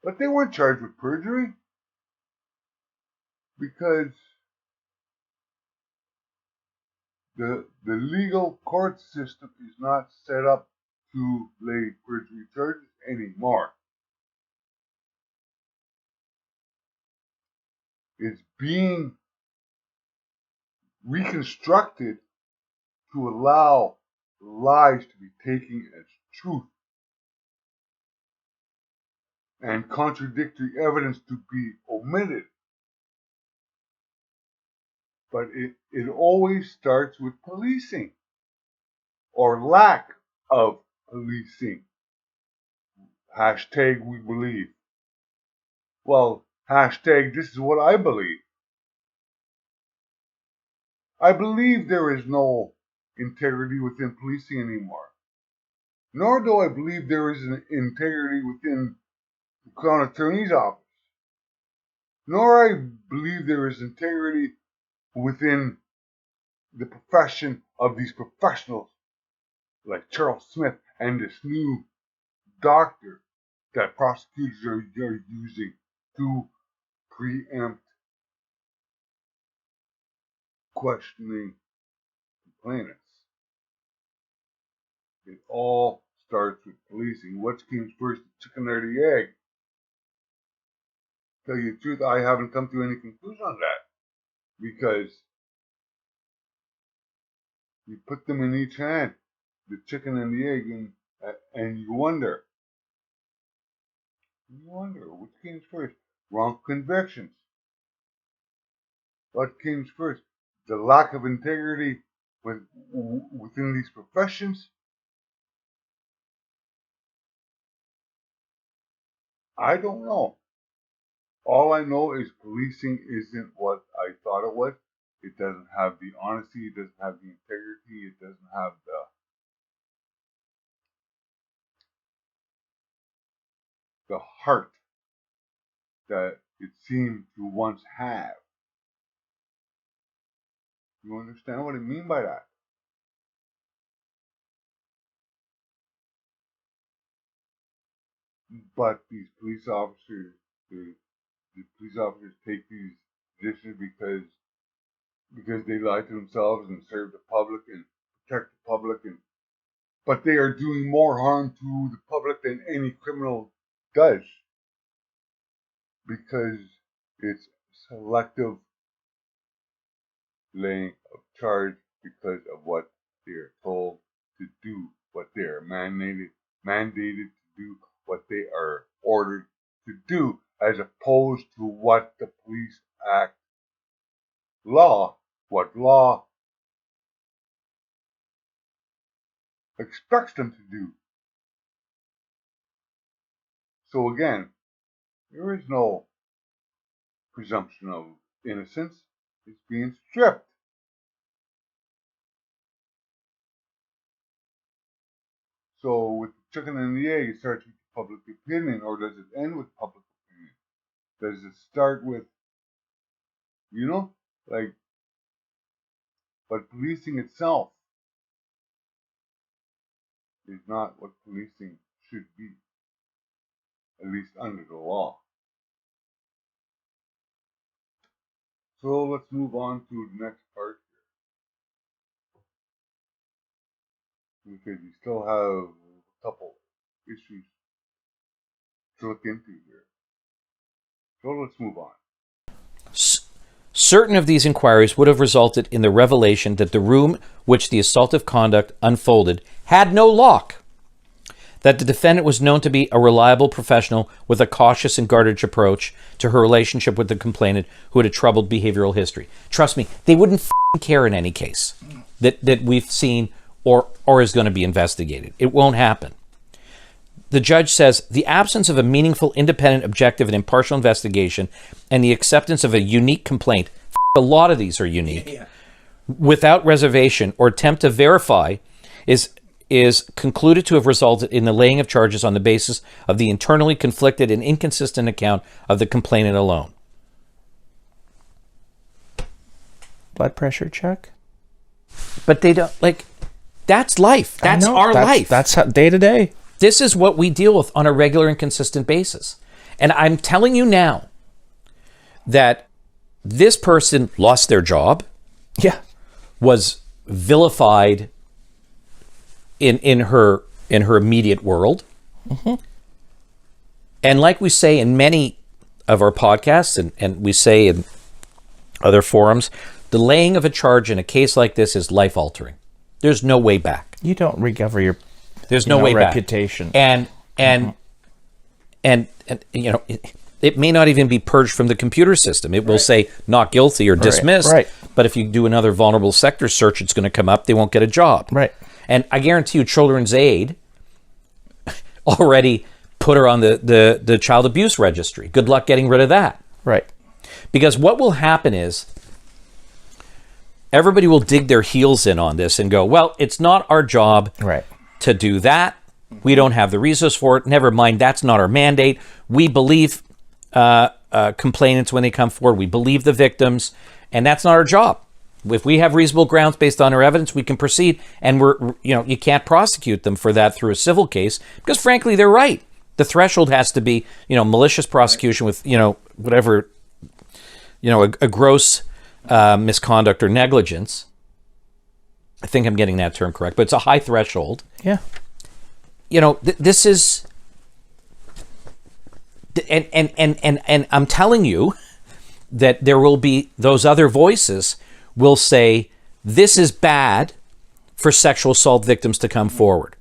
D: But they weren't charged with perjury because the legal court system is not set up to lay perjury charges anymore. It's being reconstructed to allow lies to be taken as truth and contradictory evidence to be omitted. But it always starts with policing or lack of policing. Hashtag we believe. Well, hashtag this is what I believe. I believe there is no integrity within policing anymore. Nor do I believe there is an integrity within the Crown Attorney's office. Nor I believe there is integrity within the profession of these professionals like Charles Smith and this new doctor that prosecutors are using to preempt questioning complainants. It all starts with policing. What came first, the chicken or the egg? Tell you the truth, I haven't come to any conclusion on that because you put them in each hand, the chicken and the egg, and you wonder which came first. Wrong convictions. What came first? The lack of integrity within these professions? I don't know. All I know is policing isn't what I thought it was. It doesn't have the honesty, it doesn't have the integrity, it doesn't have the heart that it seemed to once have. You understand what I mean by that? But these police officers, the police officers take these positions because they lie to themselves and serve the public and protect the public, but they are doing more harm to the public than any criminal does because it's selective laying of charge because of what they are told to do, what they are mandated to do, what they are ordered to do, as opposed to what the Police Act what law expects them to do. So again, there is no presumption of innocence. It's being stripped. So with the chicken and the egg, it starts with public opinion, or does it end with public opinion? Does it start with You know? Like, but policing itself is not what policing should be, at least under the law. So let's move on to the next part here, because we still have a couple issues to look into here. So let's move on.
F: Certain of these inquiries would have resulted in the revelation that the room which the assaultive conduct unfolded had no lock, that the defendant was known to be a reliable professional with a cautious and guarded approach to her relationship with the complainant who had a troubled behavioral history. Trust me, they wouldn't care in any case that we've seen or is going to be investigated. It won't happen. The judge says the absence of a meaningful, independent, objective, and impartial investigation and the acceptance of a unique complaint, a lot of these are unique, without reservation or attempt to verify is concluded to have resulted in the laying of charges on the basis of the internally conflicted and inconsistent account of the complainant alone.
E: Blood pressure check?
F: But they don't, like, that's life. That's our life.
E: That's how, day to day.
F: This is what we deal with on a regular and consistent basis. And I'm telling you now that this person lost their job,
E: Yeah.
F: was vilified in her immediate world.
E: Mm-hmm.
F: And like we say in many of our podcasts and we say in other forums, the laying of a charge in a case like this is life-altering. There's no way back.
E: You don't recover your
F: There's no way
E: reputation.
F: back. And you know, it may not even be purged from the computer system. It will say not guilty or dismissed.
E: Right.
F: But if you do another vulnerable sector search, it's going to come up. They won't get a job.
E: Right.
F: And I guarantee you, Children's Aid already put her on the child abuse registry. Good luck getting rid of that.
E: Right.
F: Because what will happen is everybody will dig their heels in on this and go, well, it's not our job
E: Right.
F: to do that. We don't have the resource for it. Never mind, that's not our mandate. We believe complainants when they come forward. We believe the victims, and that's not our job. If we have reasonable grounds based on our evidence, we can proceed, and you can't prosecute them for that through a civil case because, frankly, they're right. The threshold has to be, malicious prosecution with, whatever, a gross misconduct or negligence. I think I'm getting that term correct, but it's a high threshold.
E: Yeah.
F: This is, and I'm telling you that there will be those other voices will say this is bad for sexual assault victims to come forward.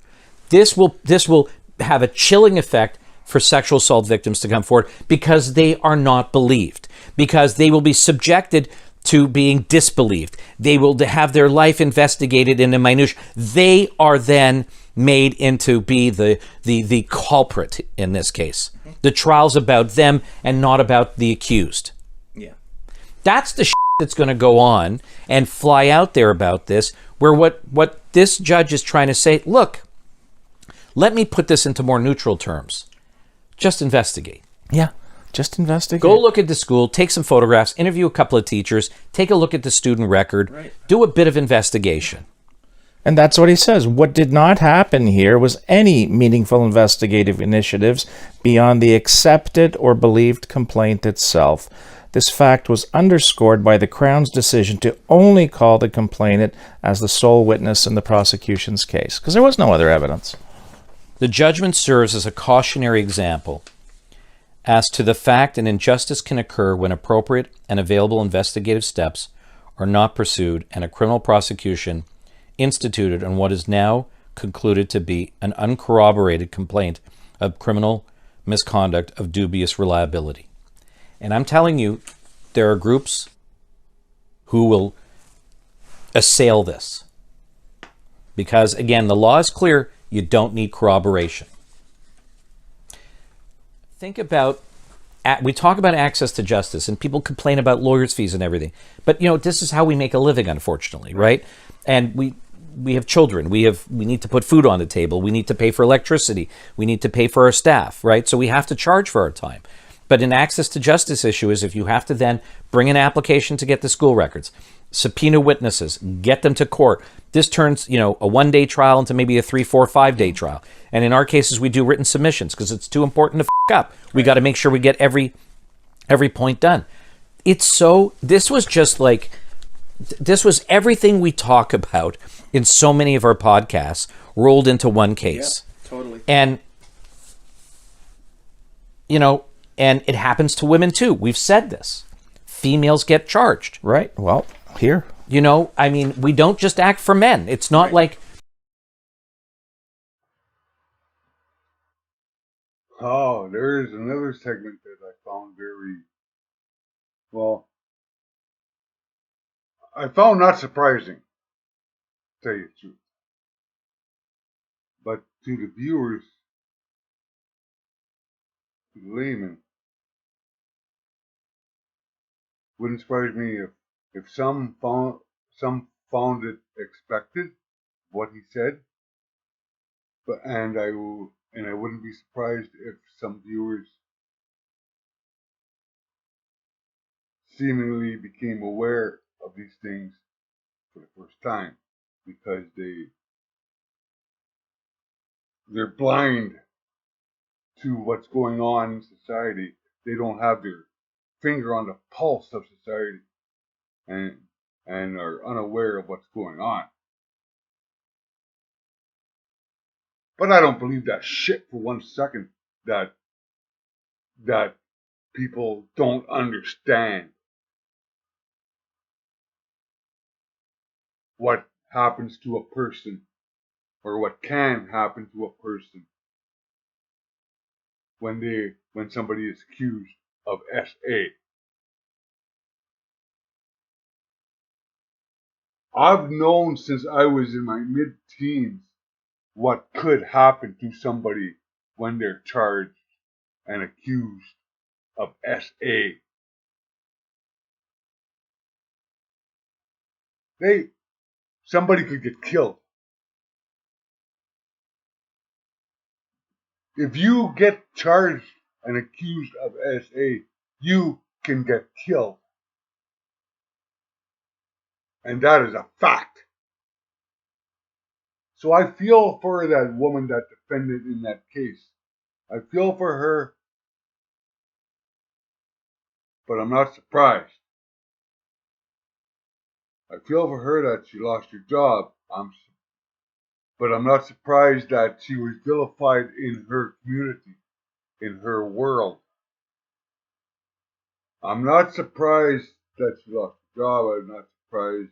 F: This will have a chilling effect for sexual assault victims to come forward because they are not believed, because they will be subjected to being disbelieved. They will have their life investigated in a minutiae. They are then made into be the culprit in this case. The trial's about them and not about the accused.
E: Yeah.
F: That's the that's going to go on and fly out there about this, where what this judge is trying to say, look, let me put this into more neutral terms. Just investigate.
E: Yeah. Just investigate.
F: Go look at the school, take some photographs, interview a couple of teachers, take a look at the student record,
E: Right.
F: Do a bit of investigation.
E: And that's what he says. What did not happen here was any meaningful investigative initiatives beyond the accepted or believed complaint itself. This fact was underscored by the Crown's decision to only call the complainant as the sole witness in the prosecution's case, because there was no other evidence.
F: The judgment serves as a cautionary example as to the fact an injustice can occur when appropriate and available investigative steps are not pursued and a criminal prosecution instituted on what is now concluded to be an uncorroborated complaint of criminal misconduct of dubious reliability. And I'm telling you, there are groups who will assail this. Because, again, the law is clear, you don't need corroboration. Think about, we talk about access to justice, and people complain about lawyers' fees and everything. But, this is how we make a living, unfortunately, right? And we have children. We need to put food on the table. We need to pay for electricity. We need to pay for our staff, right? So we have to charge for our time. But an access to justice issue is if you have to then bring an application to get the school records, subpoena witnesses, get them to court. This turns, a 1-day trial into maybe a 3, 4, 5-day trial. And in our cases, we do written submissions because it's too important to up. We got to make sure we get every point done. This was everything we talk about in so many of our podcasts rolled into one case.
E: Yeah, totally.
F: And it happens to women too. We've said this. Females get charged.
E: Right. Well, here.
F: We don't just act for men. It's not like...
D: Oh, there is another segment that I found I found not surprising, to tell you the truth. But to the viewers, to the layman, wouldn't surprise me if some found it expected what he said, and I wouldn't be surprised if some viewers seemingly became aware of these things for the first time because they're blind to what's going on in society. They don't have their finger on the pulse of society and are unaware of what's going on. But I don't believe that shit for 1 second that people don't understand what happens to a person or what can happen to a person when somebody is accused of SA. I've known since I was in my mid-teens what could happen to somebody when they're charged and accused of SA. Somebody could get killed. If you get charged and accused of SA, you can get killed. And that is a fact. So I feel for that woman, that defendant in that case. I feel for her, but I'm not surprised. I feel for her that she lost her job, but I'm not surprised that she was vilified in her community, in her world. I'm not surprised that she lost her job. I'm not surprised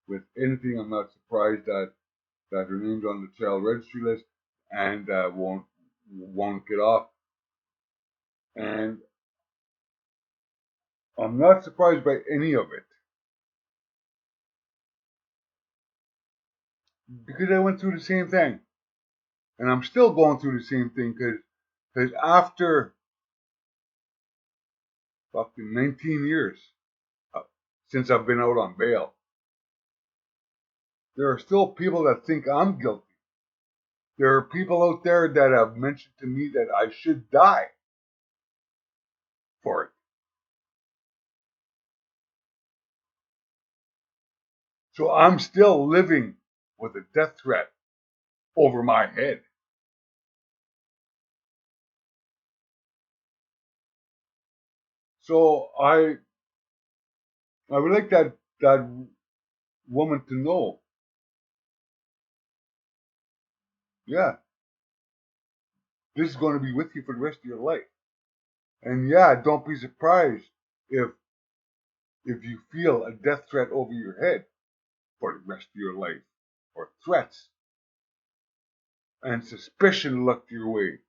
D: with anything. I'm not surprised that her name's on the child registry list and won't get off. And I'm not surprised by any of it. Because I went through the same thing. And I'm still going through the same thing because after fucking 19 years since I've been out on bail, there are still people that think I'm guilty. There are people out there that have mentioned to me that I should die for it. So I'm still living with a death threat over my head. So I would like that woman to know, yeah, this is going to be with you for the rest of your life. And yeah, don't be surprised if you feel a death threat over your head for the rest of your life, or threats and suspicion looked your way.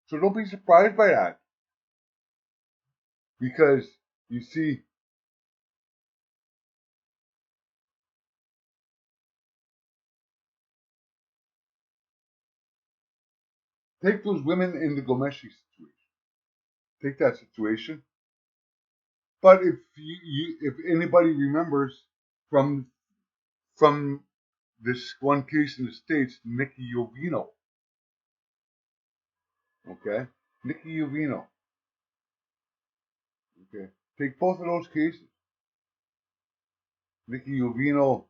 D: So don't be surprised by that. Because, you see, take those women in the Gomeshi situation. Take that situation. But if anybody remembers from this one case in the States, Nikki Jovino. Okay? Nikki Uvino. Okay. Take both of those cases. Nikki Uvino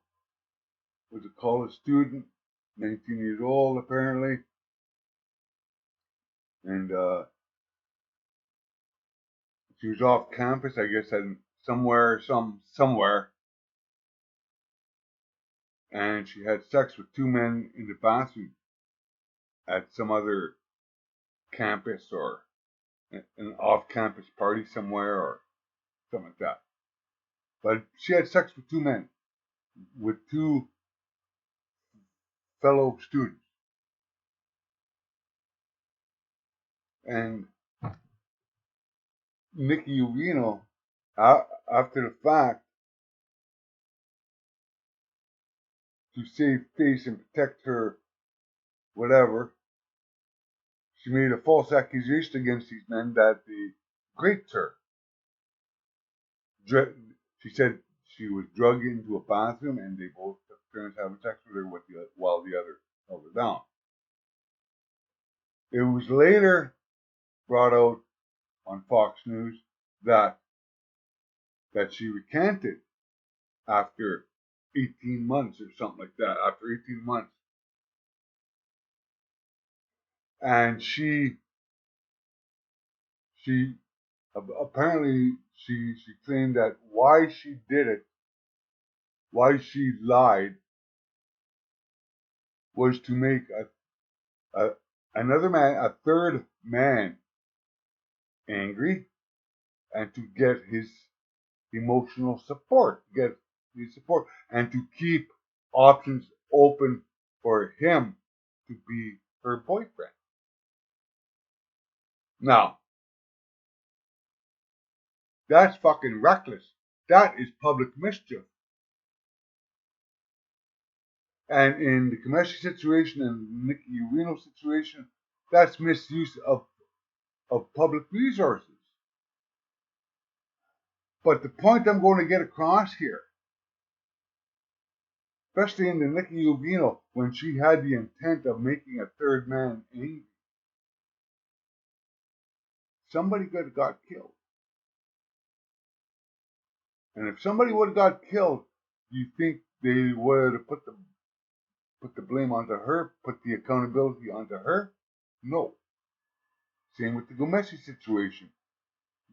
D: was a college student, 19 years old apparently, and she was off campus, I guess, somewhere, and she had sex with two men in the bathroom at some other campus or an off-campus party somewhere or something like that. But she had sex with two men, with two fellow students. And Nikki Uvino, after the fact, to save face and protect her, whatever, she made a false accusation against these men that they raped her. She said she was drugged into a bathroom and they both took turns having sex with her while the other held her down. It was later brought out on Fox News that she recanted after 18 months or something like that. After 18 months. And she apparently she claimed that why she did it, why she lied, was to make another man, a third man, angry, and to get his emotional support, and to keep options open for him to be her boyfriend. Now, that's fucking reckless. That is public mischief. And in the Komeshi situation and Nikki Urino situation, that's misuse of public resources. But the point I'm going to get across here, especially in the Nikki Urino, when she had the intent of making a third man angry, somebody could have got killed. And if somebody would have got killed, you think they would have put the blame onto her, put the accountability onto her? No. Same with the Gomeshi situation.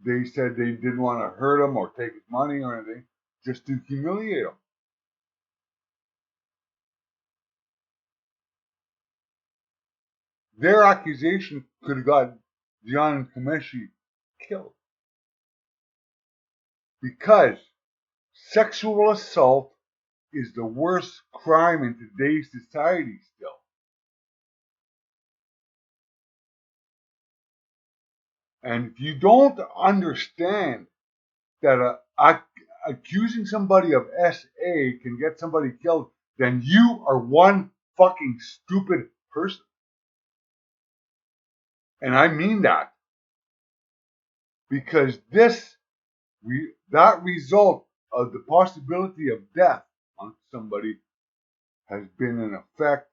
D: They said they didn't want to hurt him or take his money or anything, just to humiliate him. Their accusation could have got John Komeshi killed. Because sexual assault is the worst crime in today's society still. And if you don't understand that accusing somebody of SA can get somebody killed, then you are one fucking stupid person. And I mean that. Because that result of the possibility of death on somebody has been in effect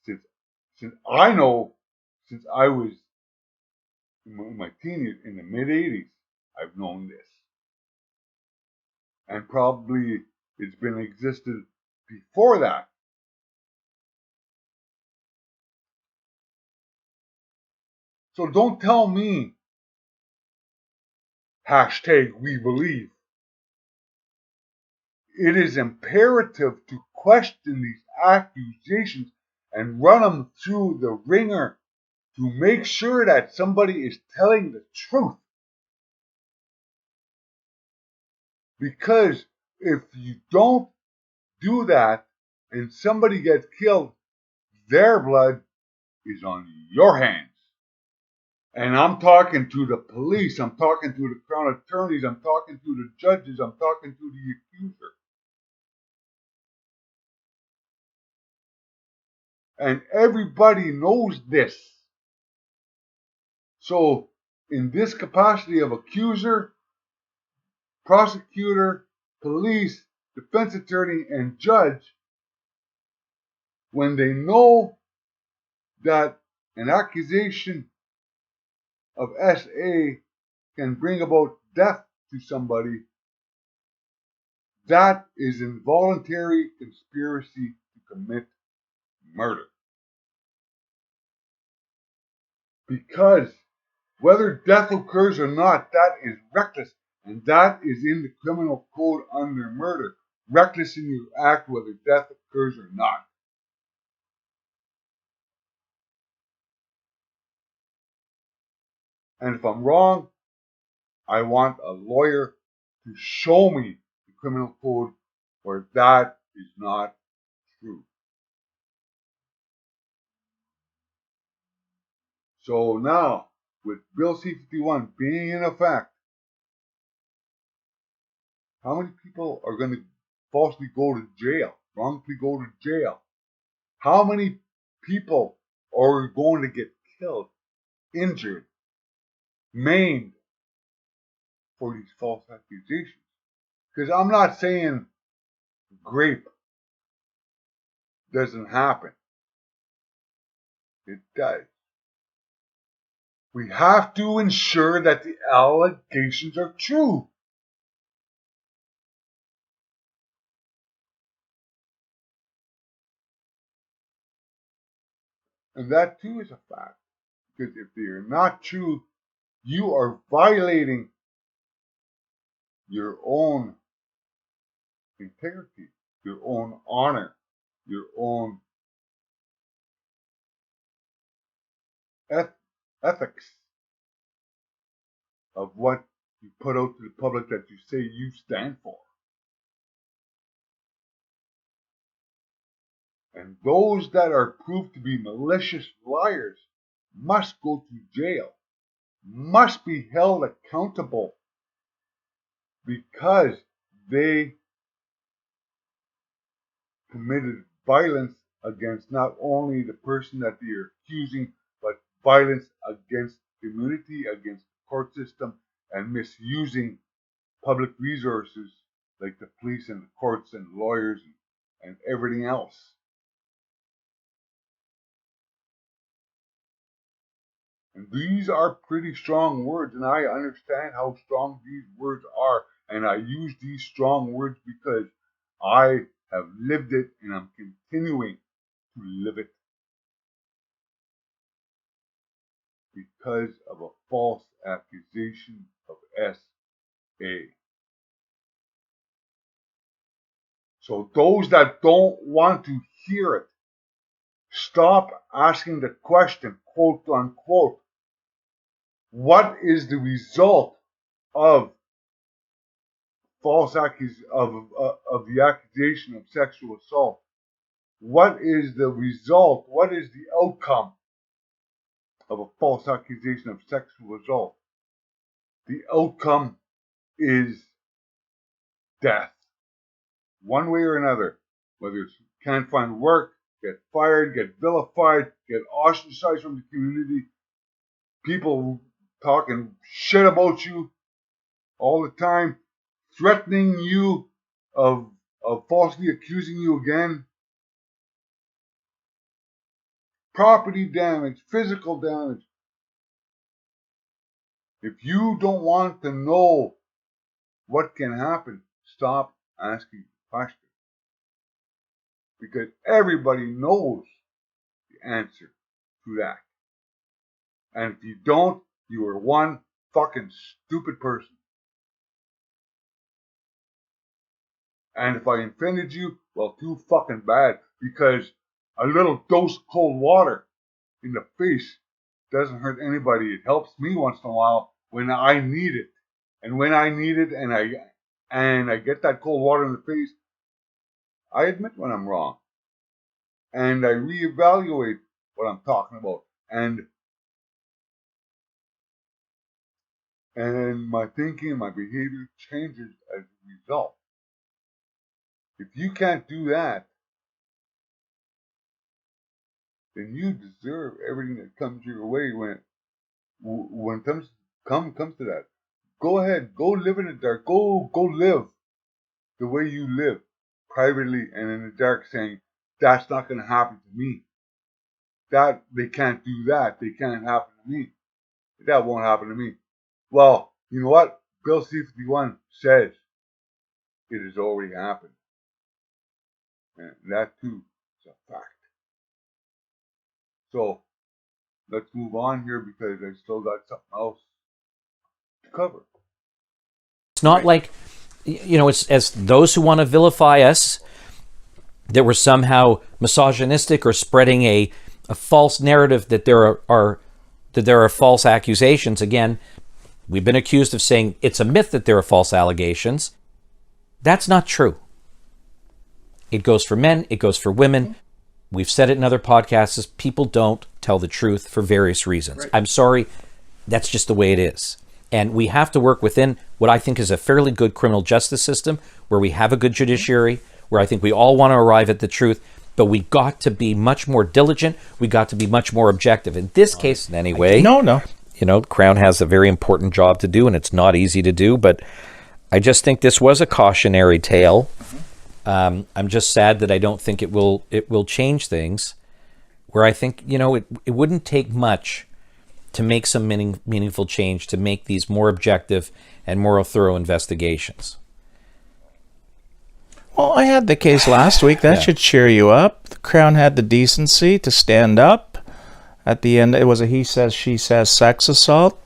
D: since I was in my teen years, in the mid 80s. I've known this, and probably it's been existed before that. So don't tell me #we believe. It is imperative to question these accusations and run them through the ringer to make sure that somebody is telling the truth. Because if you don't do that and somebody gets killed, their blood is on your hands. And I'm talking to the police, I'm talking to the crown attorneys, I'm talking to the judges, I'm talking to the accuser. And everybody knows this. So, in this capacity of accuser, prosecutor, police, defense attorney, and judge, when they know that an accusation of SA can bring about death to somebody, that is involuntary conspiracy to commit murder. Because whether death occurs or not, that is reckless, and that is in the criminal code under murder. Reckless in your act whether death occurs or not. And if I'm wrong, I want a lawyer to show me the criminal code where that is not true. So now, with Bill C-51 being in effect, how many people are going to falsely go to jail, wrongfully go to jail? How many people are going to get killed, injured, maimed for these false accusations? Because I'm not saying rape doesn't happen. It does. We have to ensure that the allegations are true. And that too is a fact. Because if they are not true, you are violating your own integrity, your own honor, your own ethics of what you put out to the public that you say you stand for. And those that are proved to be malicious liars must go to jail, must be held accountable because they committed violence against not only the person that they are accusing, but violence against the community, against the court system, and misusing public resources like the police and the courts and lawyers and everything else. And these are pretty strong words, and I understand how strong these words are. And I use these strong words because I have lived it and I'm continuing to live it because of a false accusation of SA. So those that don't want to hear it, stop asking the question, quote unquote, what is the result of false accusation of the accusation of sexual assault? What is the result? What is the outcome of a false accusation of sexual assault? The outcome is death, one way or another. Whether you can't find work, get fired, get vilified, get ostracized from the community, people talking shit about you all the time, threatening you of falsely accusing you again, property damage, physical damage. If you don't want to know what can happen, stop asking questions. Because everybody knows the answer to that. And if you don't, you are one fucking stupid person. And if I offended you, well, too fucking bad. Because a little dose of cold water in the face doesn't hurt anybody. It helps me once in a while when I need it. And when I need it and I get that cold water in the face, I admit when I'm wrong. And I reevaluate what I'm talking about. And my thinking, my behavior changes as a result. If you can't do that, then you deserve everything that comes your way when it comes to that. Go ahead, go live in the dark. Go live the way you live, privately and in the dark, saying that's not going to happen to me. That they can't do that. They can't happen to me. That won't happen to me. Well, you know what? Bill C-51 says it has already happened. And that too is a fact. So let's move on here because I still got something else to cover.
F: It's not like, it's as those who want to vilify us, that we're somehow misogynistic or spreading a false narrative that there are false accusations. Again, we've been accused of saying it's a myth that there are false allegations. That's not true. It goes for men, it goes for women. We've said it in other podcasts. People don't tell the truth for various reasons. Right. I'm sorry, that's just the way it is. And we have to work within what I think is a fairly good criminal justice system, where we have a good judiciary, where I think we all want to arrive at the truth, but we got to be much more diligent. We got to be much more objective. In this case, anyway.
E: No.
F: Crown has a very important job to do, and it's not easy to do, but I just think this was a cautionary tale. I'm just sad that I don't think it will change things, where I think, it wouldn't take much to make some meaningful change, to make these more objective and more thorough investigations.
E: Well, I had the case last week. That should cheer you up. The Crown had the decency to stand up. At the end, it was a he says, she says sex assault.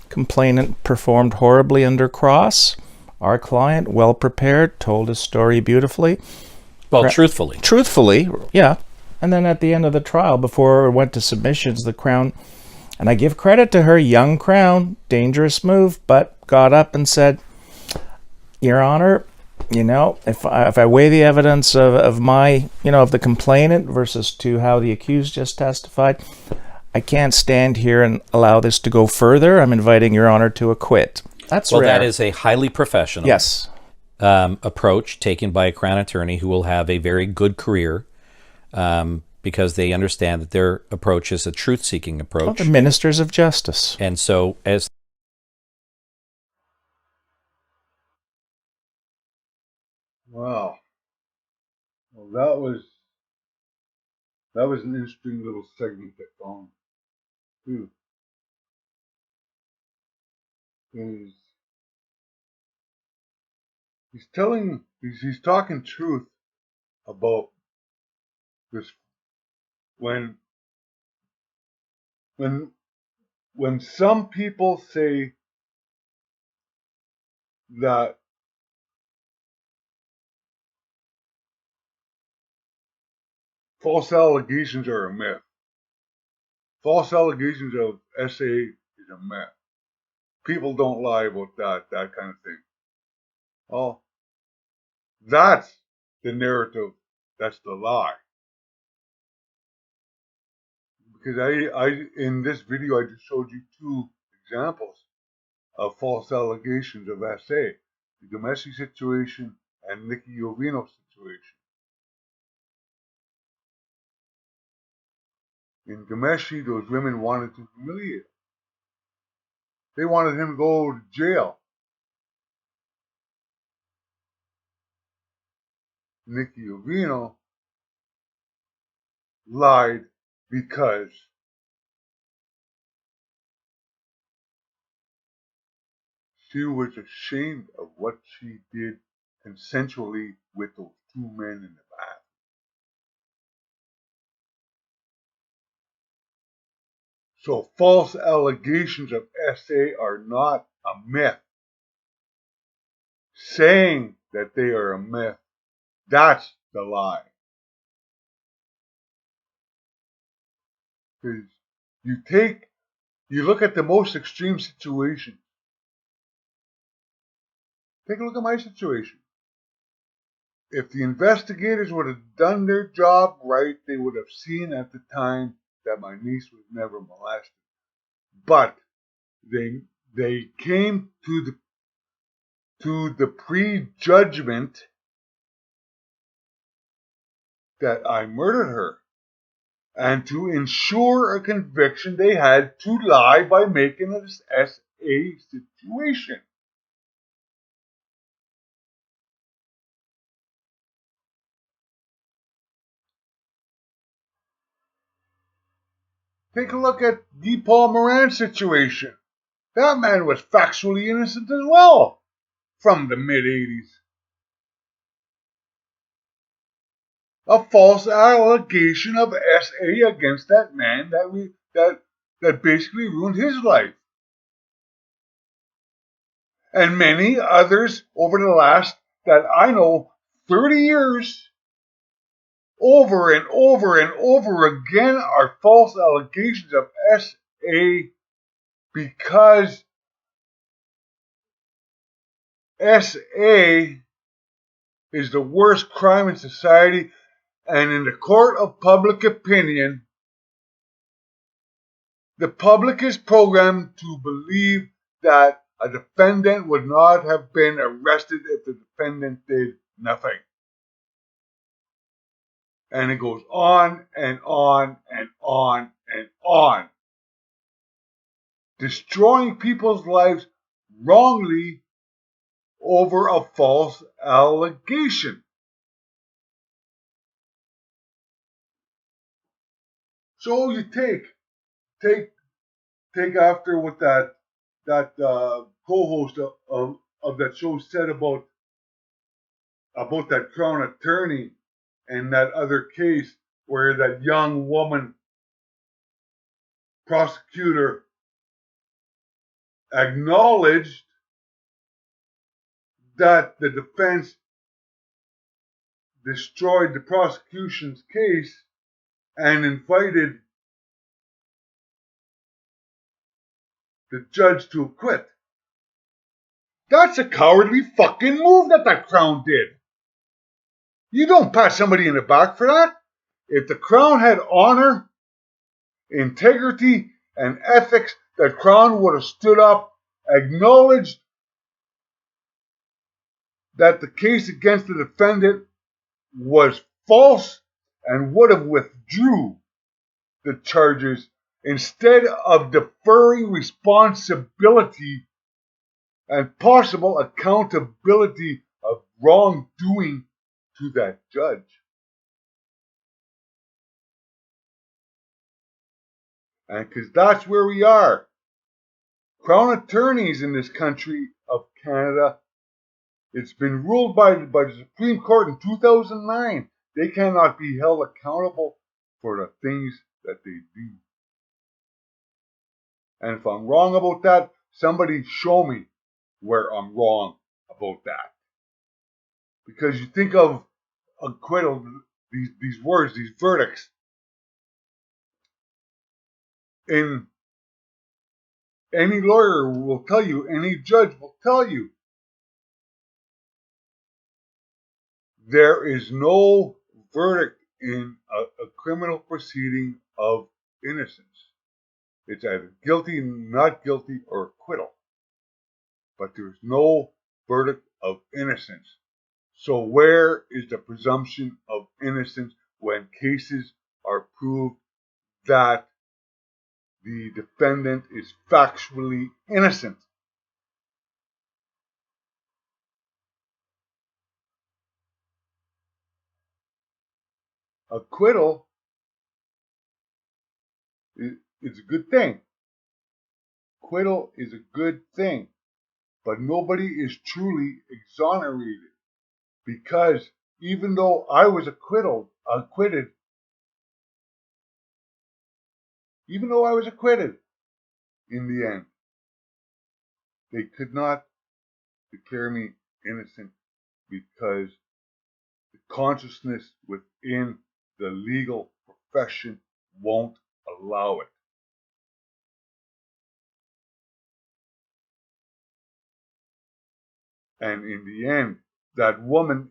E: Complainant performed horribly under cross. Our client, well prepared, told his story beautifully.
F: Well, truthfully.
E: Truthfully, yeah. And then at the end of the trial, before it went to submissions, the Crown, and I give credit to her, young Crown, dangerous move, but got up and said, Your Honor, if I weigh the evidence of my, of the complainant versus to how the accused just testified, I can't stand here and allow this to go further. I'm inviting Your Honor to acquit. That's rare.
F: That is a highly professional approach taken by a Crown attorney who will have a very good career, because they understand that their approach is a truth-seeking approach.
E: Well, the ministers of justice.
F: And so as
D: Wow. Well, that was an interesting little segment that found too. He's talking truth about this when some people say that false allegations are a myth. False allegations of SA is a myth. People don't lie about that kind of thing. Well, that's the narrative. That's the lie. Because I in this video I just showed you two examples of false allegations of SA. The Gomesi situation and Nikki Jovino situation. In Gomesi, those women wanted to humiliate him. They wanted him to go to jail. Nikki Jovino lied because she was ashamed of what she did consensually with those two men in the bath. So false allegations of SA are not a myth. Saying that they are a myth, that's the lie. Because you look at the most extreme situation. Take a look at my situation. If the investigators would have done their job right, they would have seen at the time that my niece was never molested. But they came to the prejudgment that I murdered her. And to ensure a conviction, they had to lie by making it as a situation. Take a look at the Paul Moran situation. That man was factually innocent as well from the mid-'80s. A false allegation of SA against that man that basically ruined his life. And many others over the last, that I know, 30 years, over and over and over again are false allegations of SA because SA is the worst crime in society, and in the court of public opinion, the public is programmed to believe that a defendant would not have been arrested if the defendant did nothing. And it goes on and on and on and on. Destroying people's lives wrongly over a false allegation. So you take after what that co-host of that show said about that Crown attorney and that other case where that young woman prosecutor acknowledged that the defense destroyed the prosecution's case and invited the judge to acquit. That's a cowardly fucking move that Crown did. You don't pat somebody in the back for that. If the Crown had honor, integrity, and ethics, the Crown would have stood up, acknowledged that the case against the defendant was false, and would have withdrew the charges instead of deferring responsibility and possible accountability of wrongdoing to that judge. And because that's where we are. Crown attorneys in this country of Canada, it's been ruled by the Supreme Court in 2009. They cannot be held accountable for the things that they do. And if I'm wrong about that, somebody show me where I'm wrong about that. Because you think of acquittal, these words, these verdicts, in any lawyer will tell you, any judge will tell you, there is no verdict in a criminal proceeding of innocence. It's either guilty, not guilty, or acquittal. But there's no verdict of innocence. So where is the presumption of innocence when cases are proved that the defendant is factually innocent? Acquittal is a good thing. Acquittal is a good thing. But nobody is truly exonerated. Because even though I was acquitted, in the end, they could not declare me innocent because the consciousness within the legal profession won't allow it. And in the end, the woman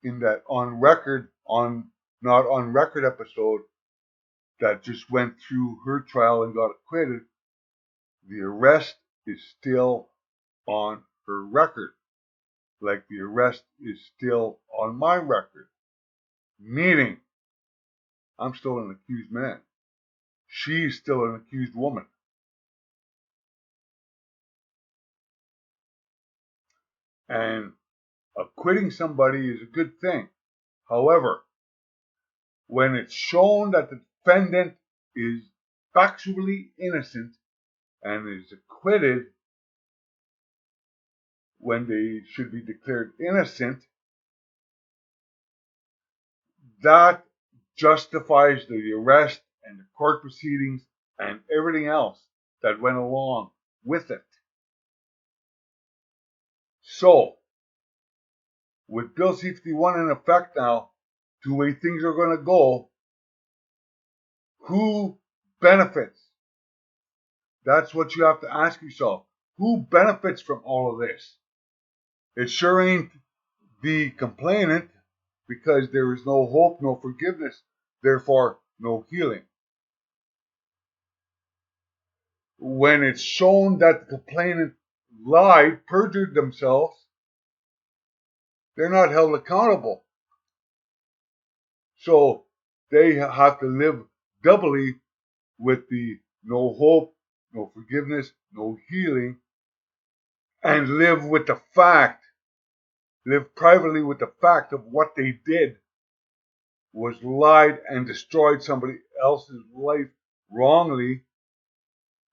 D: in that not on record episode that just went through her trial and got acquitted, the arrest is still on her record, like the arrest is still on my record. Meaning, I'm still an accused man. She's still an accused woman. And acquitting somebody is a good thing. However, when it's shown that the defendant is factually innocent and is acquitted when they should be declared innocent, that justifies the arrest and the court proceedings and everything else that went along with it. So, with Bill C-51 in effect now, the way things are going to go, who benefits? That's what you have to ask yourself. Who benefits from all of this? It sure ain't the complainant, because there is no hope, no forgiveness, therefore no healing. When it's shown that the complainant lied, perjured themselves, they're not held accountable. So they have to live doubly with the no hope, no forgiveness, no healing, and live with the fact, live privately with the fact of what they did was lied and destroyed somebody else's life wrongly,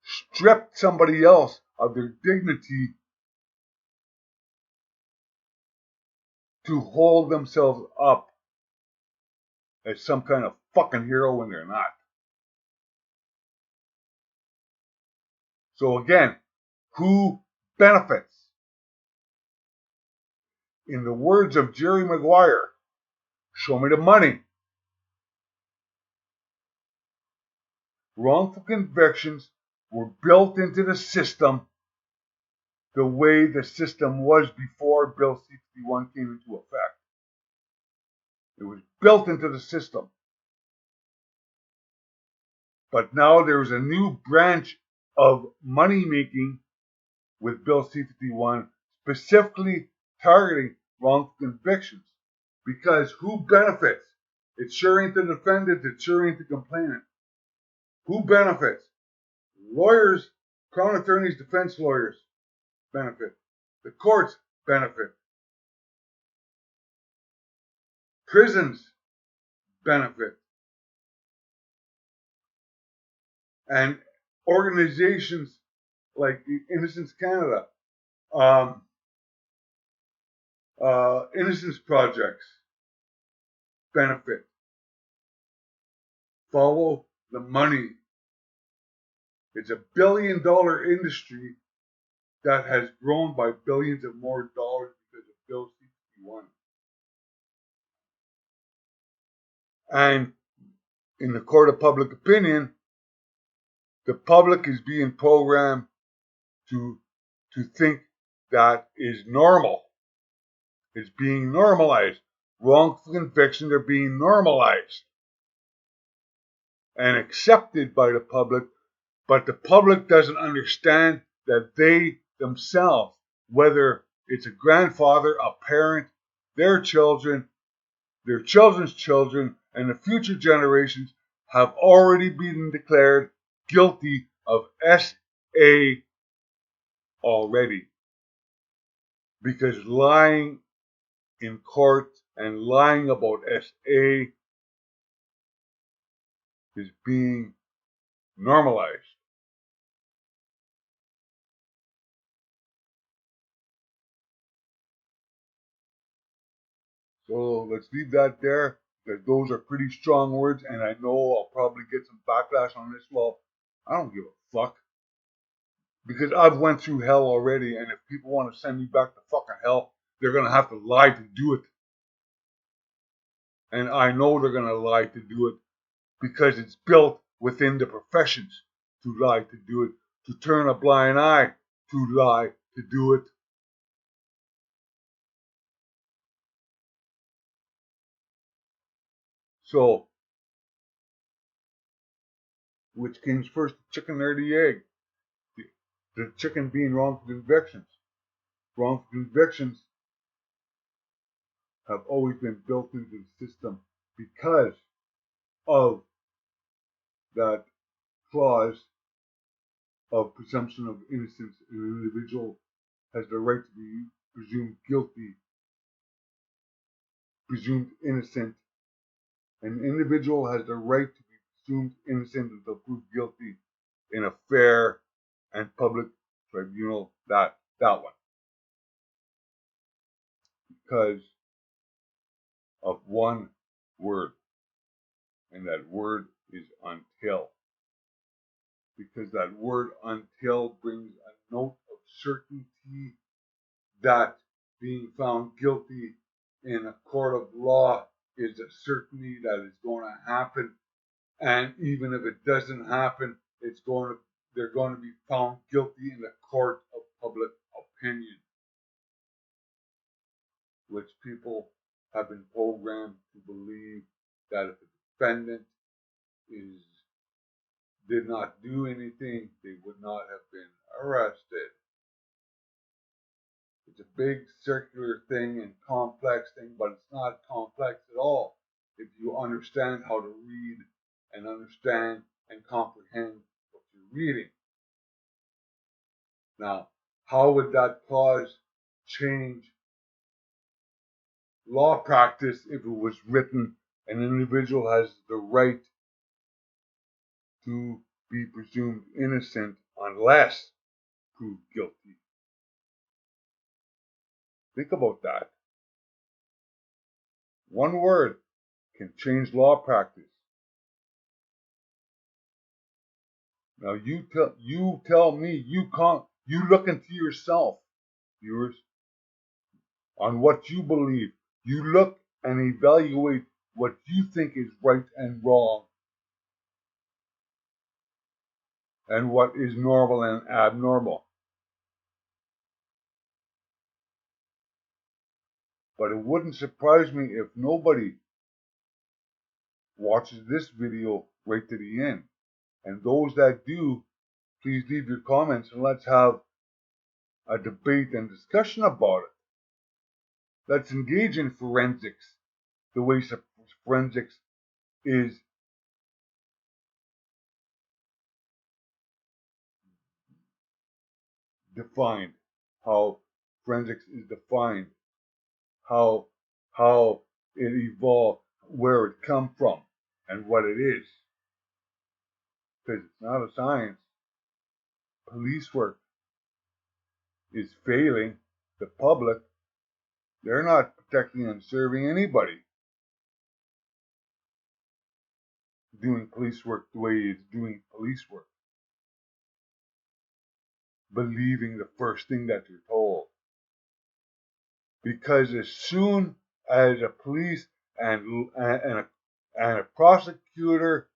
D: stripped somebody else of their dignity to hold themselves up as some kind of fucking hero when they're not. So again, who benefits? In the words of Jerry Maguire, show me the money. Wrongful convictions were built into the system the way the system was before Bill C-51 came into effect. It was built into the system. But now there's a new branch of money making with Bill C-51, specifically targeting wrongful convictions. Because who benefits? It sure ain't the defendant, it sure ain't the complainant. Who benefits? Lawyers, crown attorneys, defense lawyers benefit. The courts benefit. Prisons benefit. And organizations like Innocence Canada, Innocence Projects benefit. Follow the money. It's $1 billion industry that has grown by billions of more dollars because of Bill C-51. And in the court of public opinion, the public is being programmed to think that is normal. It's being normalized. Wrongful convictions are being normalized and accepted by the public, but the public doesn't understand that they themselves, whether it's a grandfather, a parent, their children, their children's children, and the future generations have already been declared guilty of SA already. Because lying in court and lying about SA is being normalized. So let's leave that there, because those are pretty strong words, and I know I'll probably get some backlash on this. Well, I don't give a fuck, because I've went through hell already, and if people want to send me back to fucking hell, they're going to have to lie to do it. And I know they're going to lie to do it, because it's built within the professions to lie to do it, to turn a blind eye to lie to do it. So, which came first, the chicken or the egg? The chicken being wrongful convictions. Wrongful convictions have always been built into the system because of that clause of presumption of innocence. An individual has the right to be presumed guilty, presumed innocent. An individual has the right to be presumed innocent until proved guilty in a fair and public tribunal. That one. Because of one word. And that word is until. Because that word until brings a note of certainty that being found guilty in a court of law is a certainty that is going to happen. And even if it doesn't happen, they're going to be found guilty in the court of public opinion, which people have been programmed to believe that if a defendant did not do anything, they would not have been arrested. It's a big circular thing and complex thing, but it's not complex at all if you understand how to read and understand and comprehend what you're reading. Now, how would that clause change law practice if it was written an individual has the right to be presumed innocent unless proved guilty? Think about that. One word can change law practice. Now you tell me, you look into yourself, viewers, on what you believe. You look and evaluate what you think is right and wrong, and what is normal and abnormal. But it wouldn't surprise me if nobody watches this video right to the end. And those that do, please leave your comments and let's have a debate and discussion about it. Let's engage in forensics the way forensics is defined, how forensics is defined, how it evolved, where it come from, and what it is. Because it's not a science. Police work is failing the public. They're not protecting and serving anybody doing police work the way it's doing police work. Believing the first thing that you're told. Because as soon as a police and a prosecutor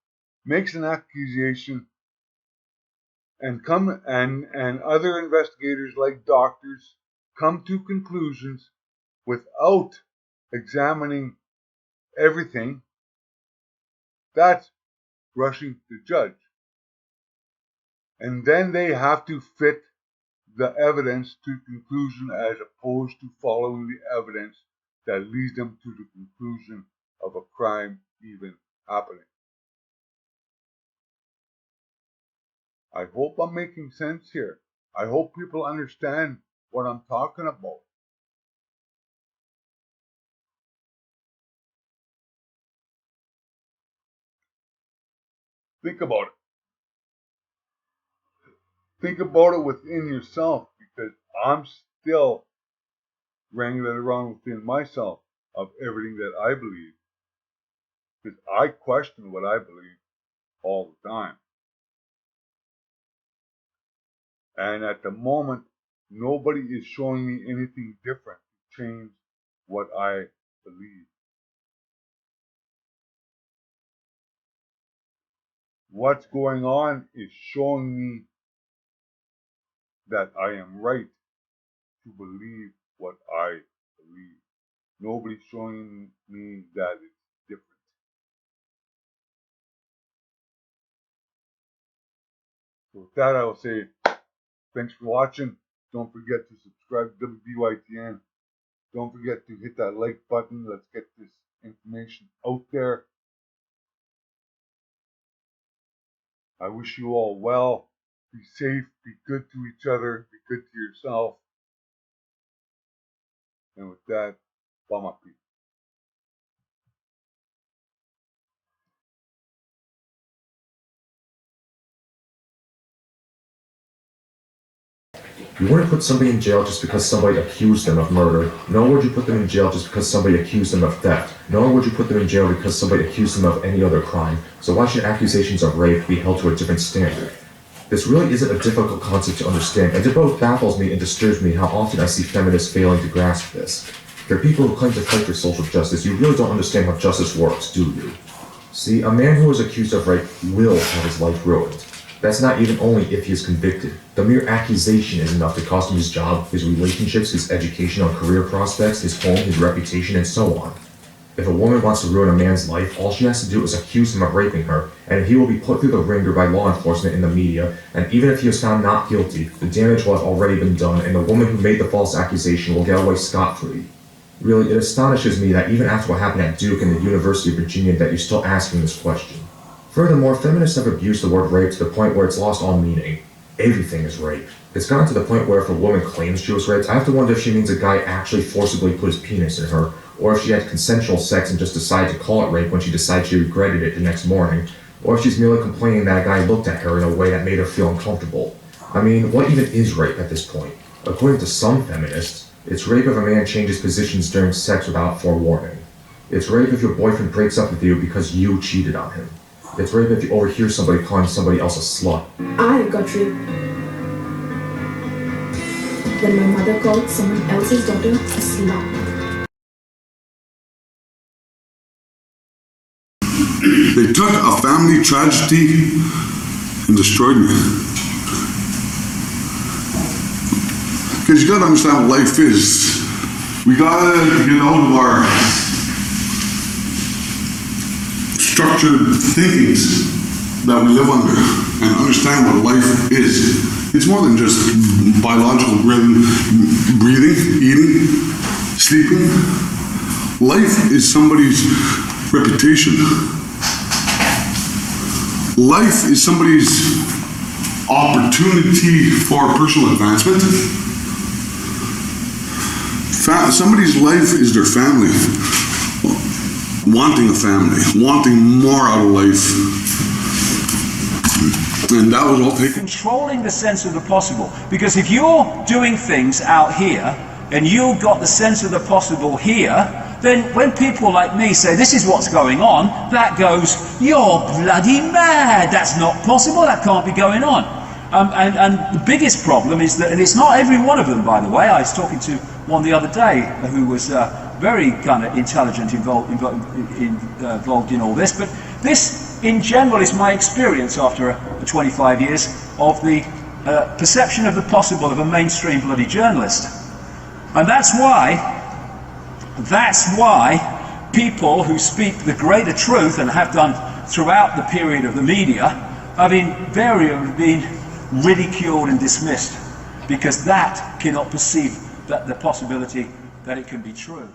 D: makes an accusation and other investigators like doctors come to conclusions without examining everything, that's rushing the judge. And then they have to fit the evidence to conclusion as opposed to following the evidence that leads them to the conclusion of a crime even happening. I hope I'm making sense here. I hope people understand what I'm talking about. Think about it. Think about it within yourself, because I'm still wrangling around within myself of everything that I believe. Because I question what I believe all the time. And at the moment, nobody is showing me anything different to change what I believe. What's going on is showing me that I am right to believe what I believe. Nobody's showing me that it's different. So with that, I will say thanks for watching. Don't forget to subscribe to WBYTN. Don't forget to hit that like button. Let's get this information out there. I wish you all well. Be safe. Be good to each other. Be good to yourself. And with that, bye my people.
G: You wouldn't put somebody in jail just because somebody accused them of murder, nor would you put them in jail just because somebody accused them of theft, nor would you put them in jail because somebody accused them of any other crime. So why should accusations of rape be held to a different standard? This really isn't a difficult concept to understand, and it both baffles me and disturbs me how often I see feminists failing to grasp this. For people who claim to fight for social justice, you really don't understand how justice works, do you? See, a man who is accused of rape will have his life ruined. That's not even only if he is convicted. The mere accusation is enough to cost him his job, his relationships, his educational and career prospects, his home, his reputation, and so on. If a woman wants to ruin a man's life, all she has to do is accuse him of raping her, and he will be put through the ringer by law enforcement and the media, and even if he is found not guilty, the damage will have already been done, and the woman who made the false accusation will get away scot-free. Really, it astonishes me that even after what happened at Duke and the University of Virginia that you're still asking this question. Furthermore, feminists have abused the word rape to the point where it's lost all meaning. Everything is rape. It's gotten to the point where if a woman claims she was raped, I have to wonder if she means a guy actually forcibly put his penis in her, or if she had consensual sex and just decided to call it rape when she decided she regretted it the next morning, or if she's merely complaining that a guy looked at her in a way that made her feel uncomfortable. I mean, what even is rape at this point? According to some feminists, it's rape if a man changes positions during sex without forewarning. It's rape if your boyfriend breaks up with you because you cheated on him. It's rape if you overhear somebody calling somebody else a slut.
H: I got raped when my mother called someone else's daughter a slut.
B: They took a family tragedy and destroyed me. Because you gotta understand what life is. We gotta get out of our structured thinkings that we live under and understand what life is. It's more than just biological rhythm, breathing, eating, sleeping. Life is somebody's reputation. Life is somebody's opportunity for personal advancement. Somebody's life is their family. Wanting a family, wanting more out of life. And that was all taken.
C: Controlling the sense of the possible. Because if you're doing things out here, and you've got the sense of the possible here, then when people like me say, this is what's going on, that goes, you're bloody mad, that's not possible, that can't be going on. And the biggest problem is that, and it's not every one of them, by the way. I was talking to one the other day who was very kind of intelligent, involved in all this, but this in general is my experience after 25 years of the perception of the possible of a mainstream bloody journalist. And that's why people who speak the greater truth and have done throughout the period of the media have invariably been ridiculed and dismissed, because that cannot perceive that the possibility that it can be true.